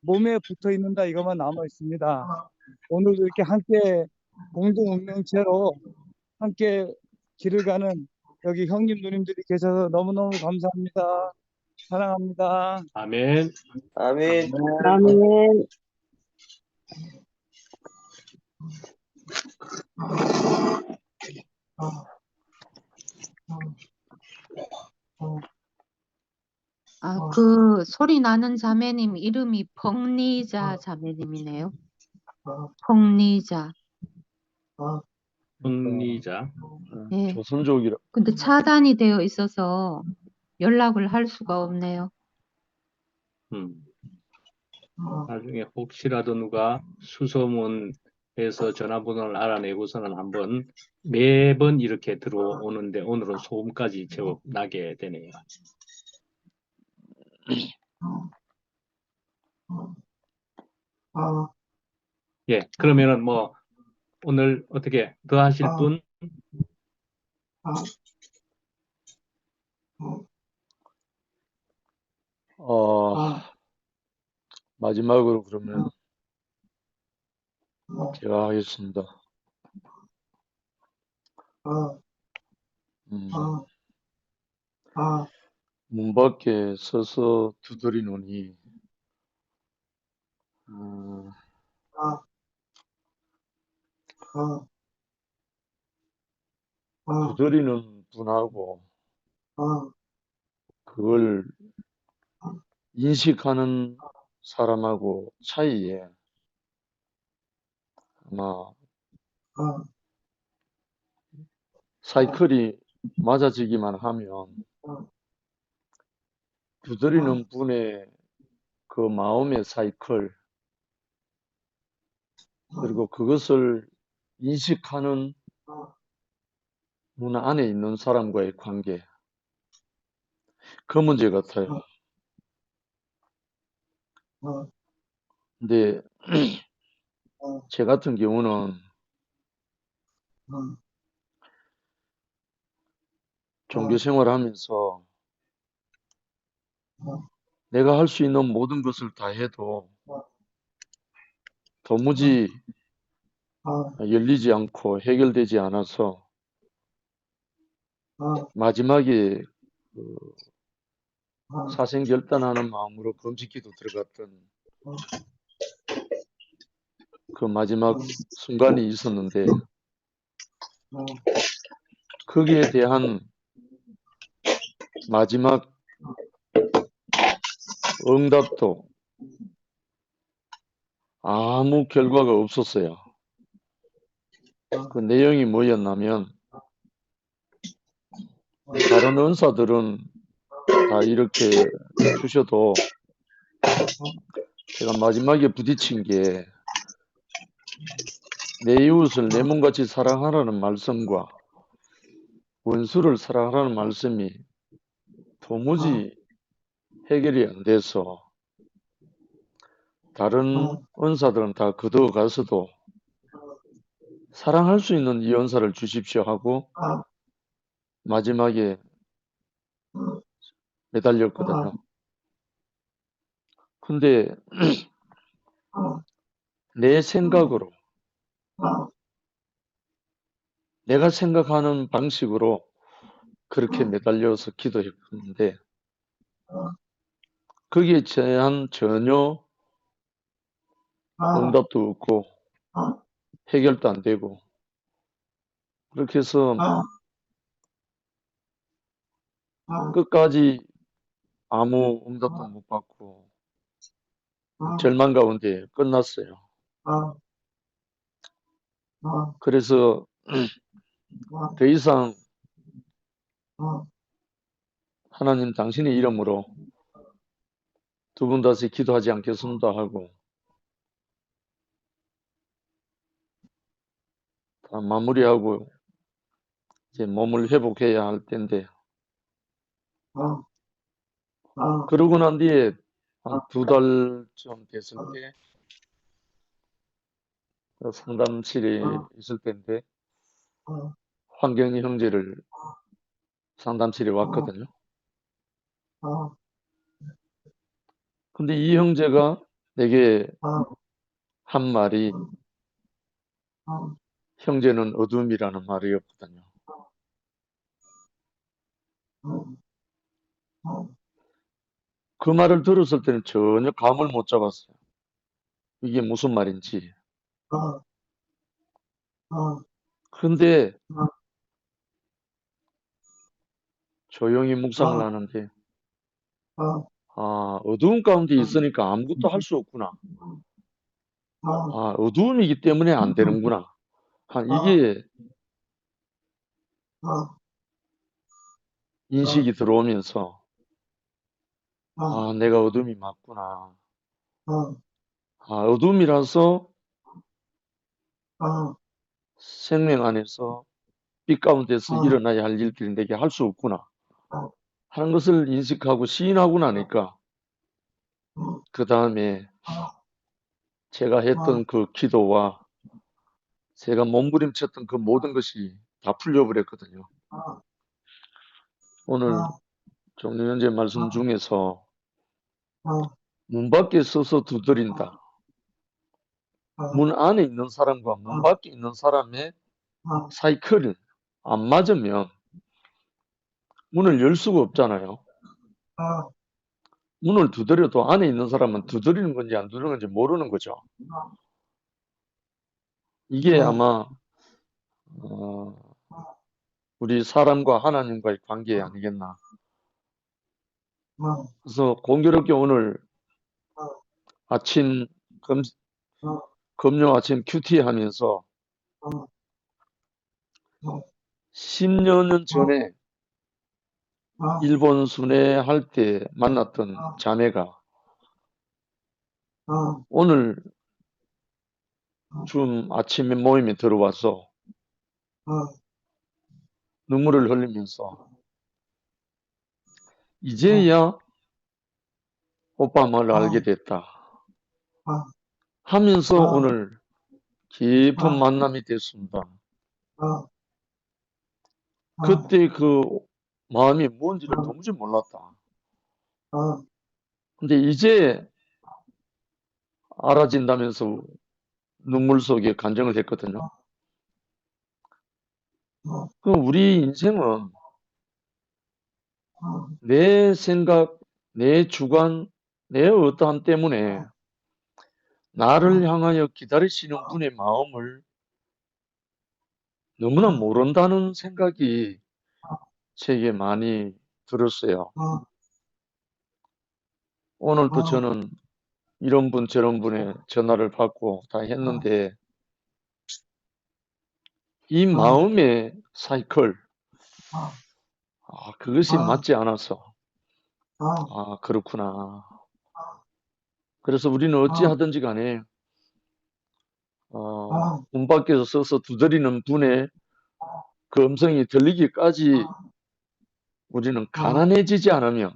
몸에 붙어 있는다 이것만 남아 있습니다. 오늘도 이렇게 함께 공동 운명체로 함께 길을 가는 여기 형님 누님들이 계셔서 너무너무 감사합니다. 사랑합니다. 아멘. 아멘. 아멘. 그 소리 나는 자매님 이름이 펑리자 자매님이네요. 펑리자. 승리자. 예. 조선족이라. 근데 차단이 되어 있어서 연락을 할 수가 없네요. 나중에 혹시라도 누가 수소문해서 전화번호를 알아내고서는 한번 매번 이렇게 들어오는데 오늘은 소음까지 제법 나게 되네요. 예, 그러면은 뭐 오늘 어떻게 더 하실 분? 마지막으로 그러면 제가 하겠습니다. 문 밖에 서서 두드리노니 두드리는 분하고 그걸 인식하는 사람하고 차이에 아마 사이클이 맞아지기만 하면 두드리는 분의 그 마음의 사이클 그리고 그것을 인식하는 문 안에 있는 사람과의 관계 그 문제 같아요. 근데 제 같은 경우는 종교 생활하면서 내가 할 수 있는 모든 것을 다 해도 도무지 열리지 않고 해결되지 않아서 마지막에 그 사생결단하는 마음으로 금식기도 들어갔던 그 마지막 순간이 있었는데 거기에 대한 마지막 응답도 아무 결과가 없었어요. 그 내용이 뭐였냐면 다른 은사들은 다 이렇게 주셔도 제가 마지막에 부딪힌 게 내 이웃을 내 몸같이 사랑하라는 말씀과 원수를 사랑하라는 말씀이 도무지 해결이 안 돼서 다른 은사들은 다 거두어가서도 사랑할 수 있는 이 은사를 주십시오 하고 마지막에 매달렸거든요. 근데 내 생각으로 내가 생각하는 방식으로 그렇게 매달려서 기도했는데 거기에 대한 전혀 응답도 없고 해결도 안 되고 그렇게 해서 끝까지 아무 응답도 못 받고 절망 가운데 끝났어요. 그래서 더 이상 하나님 당신의 이름으로 두 분 다시 기도하지 않겠습니다 하고 다 마무리하고 이제 몸을 회복해야 할 텐데 그러고 난 뒤에 한 2달쯤 됐을 때 상담실에 있을 때인데 환경이 형제를 상담실에 왔거든요. 근데 이 형제가 내게 한 말이 형제는 어둠이라는 말이었거든요. 그 말을 들었을 때는 전혀 감을 못 잡았어요. 이게 무슨 말인지. 근데 조용히 묵상을 하는데 아, 어두운 가운데 있으니까 아무것도 할 수 없구나. 아, 어두움이기 때문에 안 되는구나. 이게 인식이 들어오면서 아, 내가 어둠이 맞구나. 아, 어둠이라서 생명 안에서 빛 가운데서 일어나야 할 일들이 내게 할 수 없구나 하는 것을 인식하고 시인하고 나니까 그 다음에 제가 했던 그 기도와 제가 몸부림쳤던 그 모든 것이 다 풀려버렸거든요. 오늘 종료연재 말씀 중에서 문 밖에 서서 두드린다. 문 안에 있는 사람과 문 밖에 있는 사람의 사이클을 안 맞으면 문을 열 수가 없잖아요. 문을 두드려도 안에 있는 사람은 두드리는 건지 안 두드리는 건지 모르는 거죠. 이게 아마 우리 사람과 하나님과의 관계 아니겠나. 그래서 공교롭게 오늘 아침 금요 아침 큐티 하면서 10여 년 전에 일본 순회할 때 만났던 자매가 오늘 좀 아침에 모임에 들어와서 눈물을 흘리면서 이제야 오빠 말을 알게 됐다 하면서 오늘 깊은 만남이 됐습니다. 그때 그 마음이 뭔지를 도무지 몰랐다. 근데 이제 알아진다면서 눈물 속에 간증을 했거든요. 그럼 우리 인생은 내 생각, 내 주관, 내 어떠함 때문에 나를 향하여 기다리시는 분의 마음을 너무나 모른다는 생각이 제게 많이 들었어요. 오늘도 저는 이런 분 저런 분의 전화를 받고 다 했는데 이 마음의 사이클, 그것이 맞지 않아서 그렇구나. 그래서 우리는 어찌하든지 간에 문 밖에서 서서 두드리는 분의 그 음성이 들리기까지 우리는 가난해지지 않으면,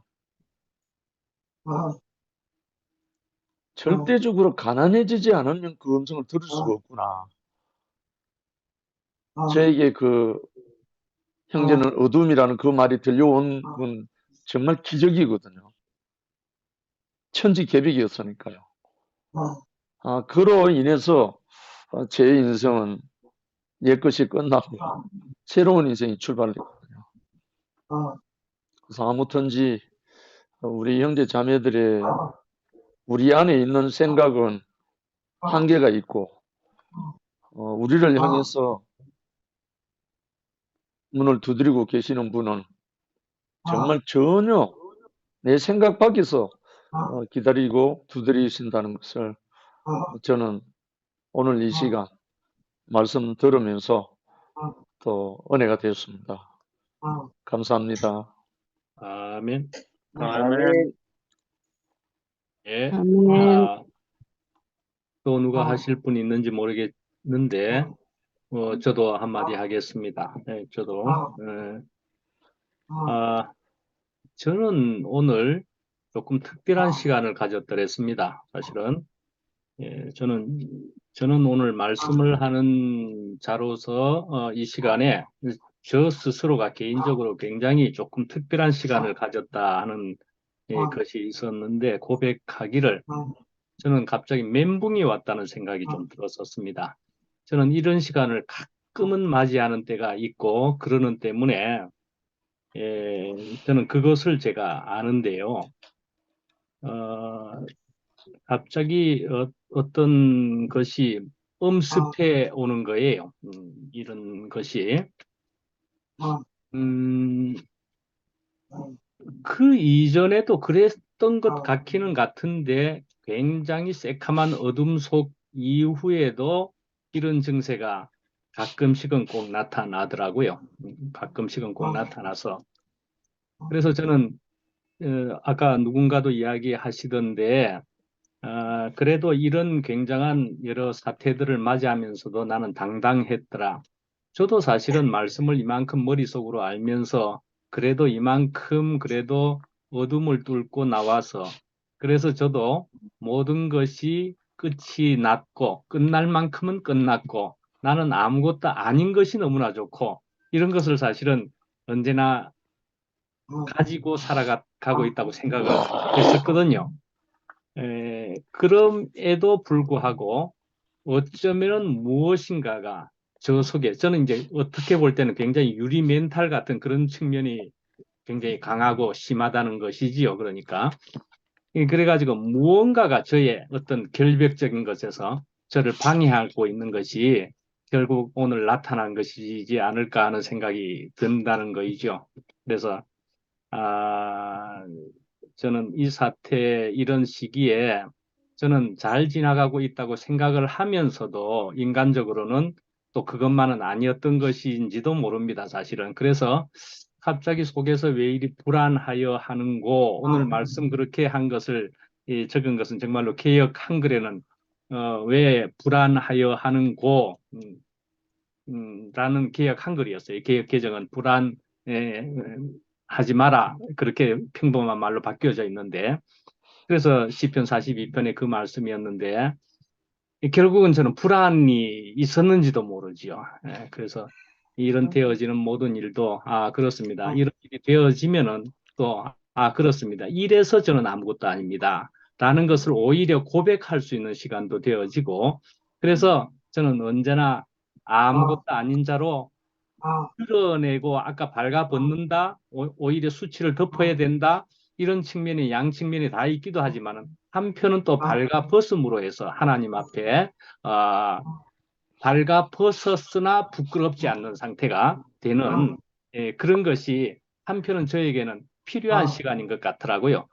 절대적으로 가난해지지 않으면 그 음성을 들을 수가 없구나. 저에게 그 형제는 어둠이라는 그 말이 들려온 건 정말 기적이거든요. 천지개벽이었으니까요. 그로 인해서 제 인생은 옛것이 끝나고 새로운 인생이 출발했거든요. 그래서 아무튼지 우리 형제 자매들의 우리 안에 있는 생각은 한계가 있고 우리를 향해서 문을 두드리고 계시는 분은 정말 전혀 내 생각 밖에서 기다리고 두드리신다는 것을 저는 오늘 이 시간 말씀 들으면서 또 은혜가 되었습니다. 감사합니다. 아멘. 아멘. 예. 아멘. 또 누가 하실 분 있는지 모르겠는데, 저도 한마디 하겠습니다. 네, 저도. 저는 오늘 조금 특별한 시간을 가졌더랬습니다. 사실은. 예, 저는 오늘 말씀을 하는 자로서 이 시간에 저 스스로가 개인적으로 굉장히 조금 특별한 시간을 가졌다 하는 것이 있었는데, 고백하기를 저는 갑자기 멘붕이 왔다는 생각이 좀 들었었습니다. 저는 이런 시간을 가끔은 맞이하는 때가 있고 그러는 때문에 저는 그것을 제가 아는데요. 갑자기 어떤 것이 엄습해 오는 거예요. 이런 것이. 그 이전에도 그랬던 것 같기는 같은데 굉장히 새카만 어둠 속 이후에도 이런 증세가 가끔씩은 꼭 나타나더라고요. 가끔씩은 꼭 나타나서. 그래서 저는 아까 누군가도 이야기하시던데 그래도 이런 굉장한 여러 사태들을 맞이하면서도 나는 당당했더라. 저도 사실은 말씀을 이만큼 머릿속으로 알면서 그래도 이만큼 그래도 어둠을 뚫고 나와서 그래서 저도 모든 것이 끝이 났고 끝날 만큼은 끝났고 나는 아무것도 아닌 것이 너무나 좋고 이런 것을 사실은 언제나 가지고 살아가고 있다고 생각을 했었거든요. 그럼에도 불구하고 어쩌면 무엇인가가 저 속에 저는 이제 어떻게 볼 때는 굉장히 유리 멘탈 같은 그런 측면이 굉장히 강하고 심하다는 것이지요. 그러니까 그래가지고 무언가가 저의 어떤 결벽적인 것에서 저를 방해하고 있는 것이 결국 오늘 나타난 것이지 않을까 하는 생각이 든다는 거이죠. 그래서 저는 이 사태 이런 시기에 저는 잘 지나가고 있다고 생각을 하면서도 인간적으로는 또 그것만은 아니었던 것인지도 모릅니다. 사실은. 그래서 갑자기 속에서 왜 이리 불안하여 하는고 오늘 말씀 그렇게 한 것을 적은 것은 정말로 개역 한글에는 왜 불안하여 하는고 라는 개역 한글이었어요. 개역 개정은 불안 하지 마라 그렇게 평범한 말로 바뀌어져 있는데 그래서 시편 42편의 그 말씀이었는데 결국은 저는 불안이 있었는지도 모르지요. 그래서 이런 되어지는 모든 일도 그렇습니다. 이런 일이 되어지면은 또 그렇습니다. 이래서 저는 아무것도 아닙니다. 라는 것을 오히려 고백할 수 있는 시간도 되어지고 그래서 저는 언제나 아무것도 아닌 자로 드러내고 아까 발가벗는다 오히려 수치를 덮어야 된다 이런 측면이 양 측면이 다 있기도 하지만은 한편은 또 발가벗음으로 해서 하나님 앞에 발가벗었으나 부끄럽지 않는 상태가 되는 그런 것이 한편은 저에게는 필요한 시간인 것 같더라고요.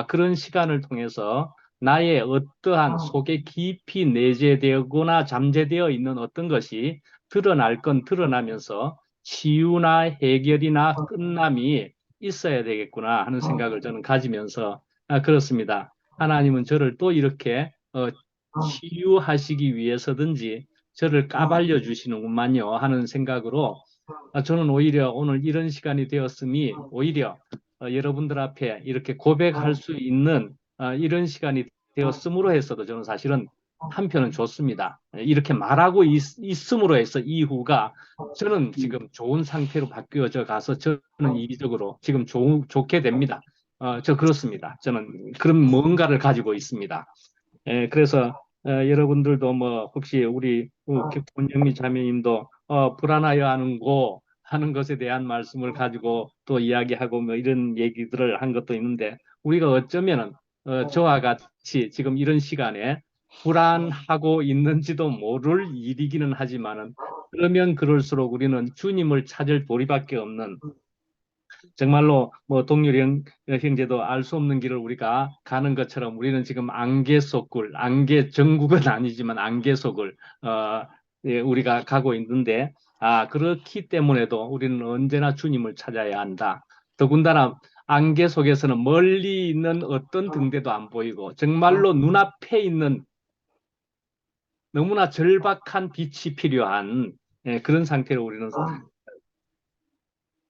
그런 시간을 통해서 나의 어떠한 속에 깊이 내재되거나 잠재되어 있는 어떤 것이 드러날 건 드러나면서 치유나 해결이나 끝남이 있어야 되겠구나 하는 생각을 저는 가지면서 그렇습니다. 하나님은 저를 또 이렇게 치유하시기 위해서든지 저를 까발려 주시는구만요 하는 생각으로 저는 오히려 오늘 이런 시간이 되었음이 오히려 여러분들 앞에 이렇게 고백할 수 있는 이런 시간이 되었음으로 해서도 저는 사실은 한편은 좋습니다. 이렇게 말하고 있음으로 해서 이후가 저는 지금 좋은 상태로 바뀌어져 가서 저는 이기적으로 지금 좋게 됩니다. 저 그렇습니다. 저는 그런 뭔가를 가지고 있습니다. 그래서 여러분들도 뭐 혹시 우리 본영미 자매님도 불안하여 하는 것에 대한 말씀을 가지고 또 이야기하고 뭐 이런 얘기들을 한 것도 있는데 우리가 어쩌면은 저와 같이 지금 이런 시간에 불안하고 있는지도 모를 일이기는 하지만은 그러면 그럴수록 우리는 주님을 찾을 도리밖에 없는 정말로 뭐 동률 형제도 알 수 없는 길을 우리가 가는 것처럼 우리는 지금 안개 속을 전국은 아니지만 안개 속을 우리가 가고 있는데 그렇기 때문에도 우리는 언제나 주님을 찾아야 한다. 더군다나 안개 속에서는 멀리 있는 어떤 등대도 안 보이고 정말로 눈앞에 있는 너무나 절박한 빛이 필요한 그런 상태로 우리는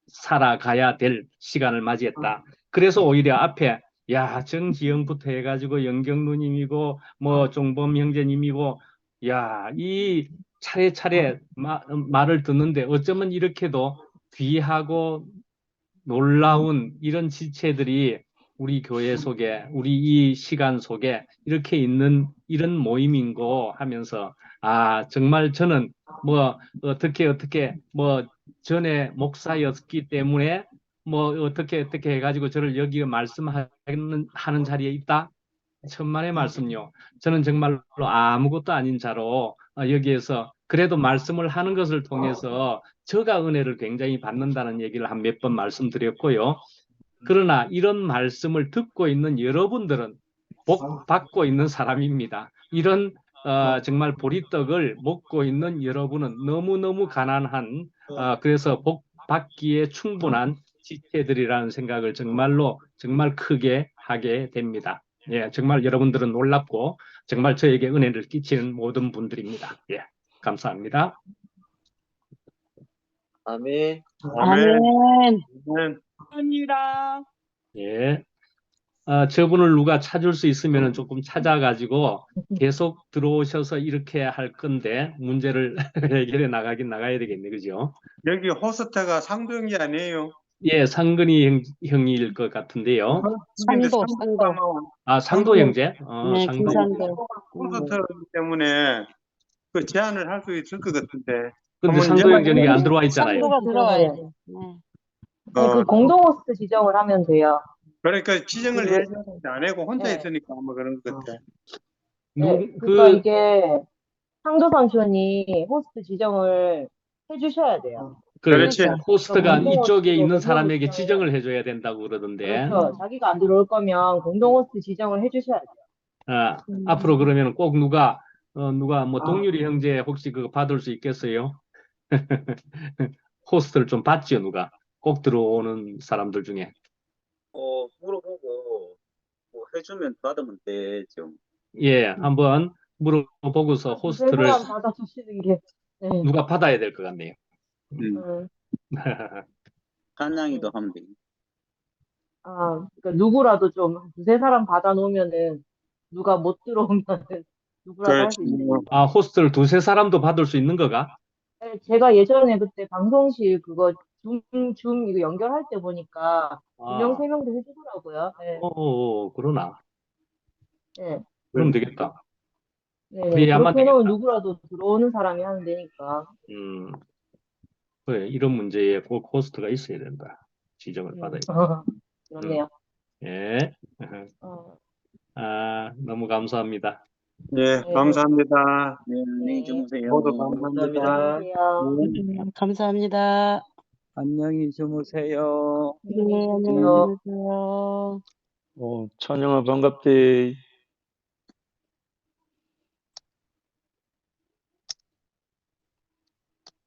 살아가야 될 시간을 맞이했다. 그래서 오히려 앞에 정지영부터 해가지고 영경루님이고 뭐 종범 형제님이고 이 차례차례 말을 듣는데 어쩌면 이렇게도 귀하고 놀라운 이런 지체들이 우리 교회 속에 우리 이 시간 속에 이렇게 있는 이런 모임인고 하면서 정말 저는 뭐 어떻게 뭐 전에 목사였기 때문에 뭐 어떻게 해가지고 저를 여기 말씀하는 자리에 있다. 천만의 말씀요. 저는 정말로 아무것도 아닌 자로 여기에서 그래도 말씀을 하는 것을 통해서 저가 은혜를 굉장히 받는다는 얘기를 한 몇 번 말씀드렸고요. 그러나 이런 말씀을 듣고 있는 여러분들은 복 받고 있는 사람입니다. 이런 정말 보리떡을 먹고 있는 여러분은 너무너무 가난한 그래서 복 받기에 충분한 지체들이라는 생각을 정말 크게 하게 됩니다. 정말 여러분들은 놀랍고 정말 저에게 은혜를 끼치는 모든 분들입니다. 감사합니다. 아멘. 감사합니다. 저분을 누가 찾을 수 있으면 조금 찾아가지고 계속 들어오셔서 이렇게 할 건데 문제를 해결해 나가야 되겠네, 그죠? 여기 호스트가 상도형이 아니에요. 상근이 형일 것 같은데요. 상도. 상도 형제? 네, 상도. 김상도. 호스트이기 때문에 그 제안을 할 수 있을 것 같은데. 근데 상도 형제는 안 들어와 있잖아요. 상도가 들어와야지. 그 공동 호스트 지정을 하면 돼요. 그러니까 지정을 해주는데 안 하고 혼자 있으니까 아마 그런 것 같아. 그러니까 이게 상도 삼촌이 호스트 지정을 해주셔야 돼요. 그렇지. 호스트가 공동 이쪽에 있는 호스트로 사람에게 해주셔야 지정을 해줘야 된다고 그러던데. 그렇죠. 자기가 안 들어올 거면 공동 호스트 지정을 해주셔야 돼요. 앞으로 그러면 꼭 누가 뭐 동률이 형제 혹시 그거 받을 수 있겠어요? 호스트를 좀 받지요, 누가? 꼭 들어오는 사람들 중에. 물어보고 뭐 해주면 받으면 되죠. 한번 물어보고서 호스트를 받아주시는 게 누가 받아야 될 것 같네요. 한양이도 하면 돼요. 그러니까 누구라도 좀 두세 사람 받아놓으면은 누가 못 들어오면은 누구라도 할 수 있어요. 호스트를 두세 사람도 받을 수 있는 거가? 제가 예전에 그때 방송실 그거 줌 이거 연결할 때 보니까 아, 2명, 3명도 해주더라고요. 네, 그러나. 네, 그럼 되겠다. 네, 그래, 아마 그렇게 해놓으면 되겠다. 누구라도 들어오는 사람이 하면 되니까. 그래, 이런 문제에 꼭 호스트가 있어야 된다. 지적을 받아야 된다. 그렇네요. 예. 너무 감사합니다. 예, 네, 감사합니다. 네, 안녕히 주무세요. 모두 감사합니다. 안녕하세요. 감사합니다. 안녕히 주무세요. 안녕히 네, 안녕히 계세요. 주무세요. 찬영아 반갑대.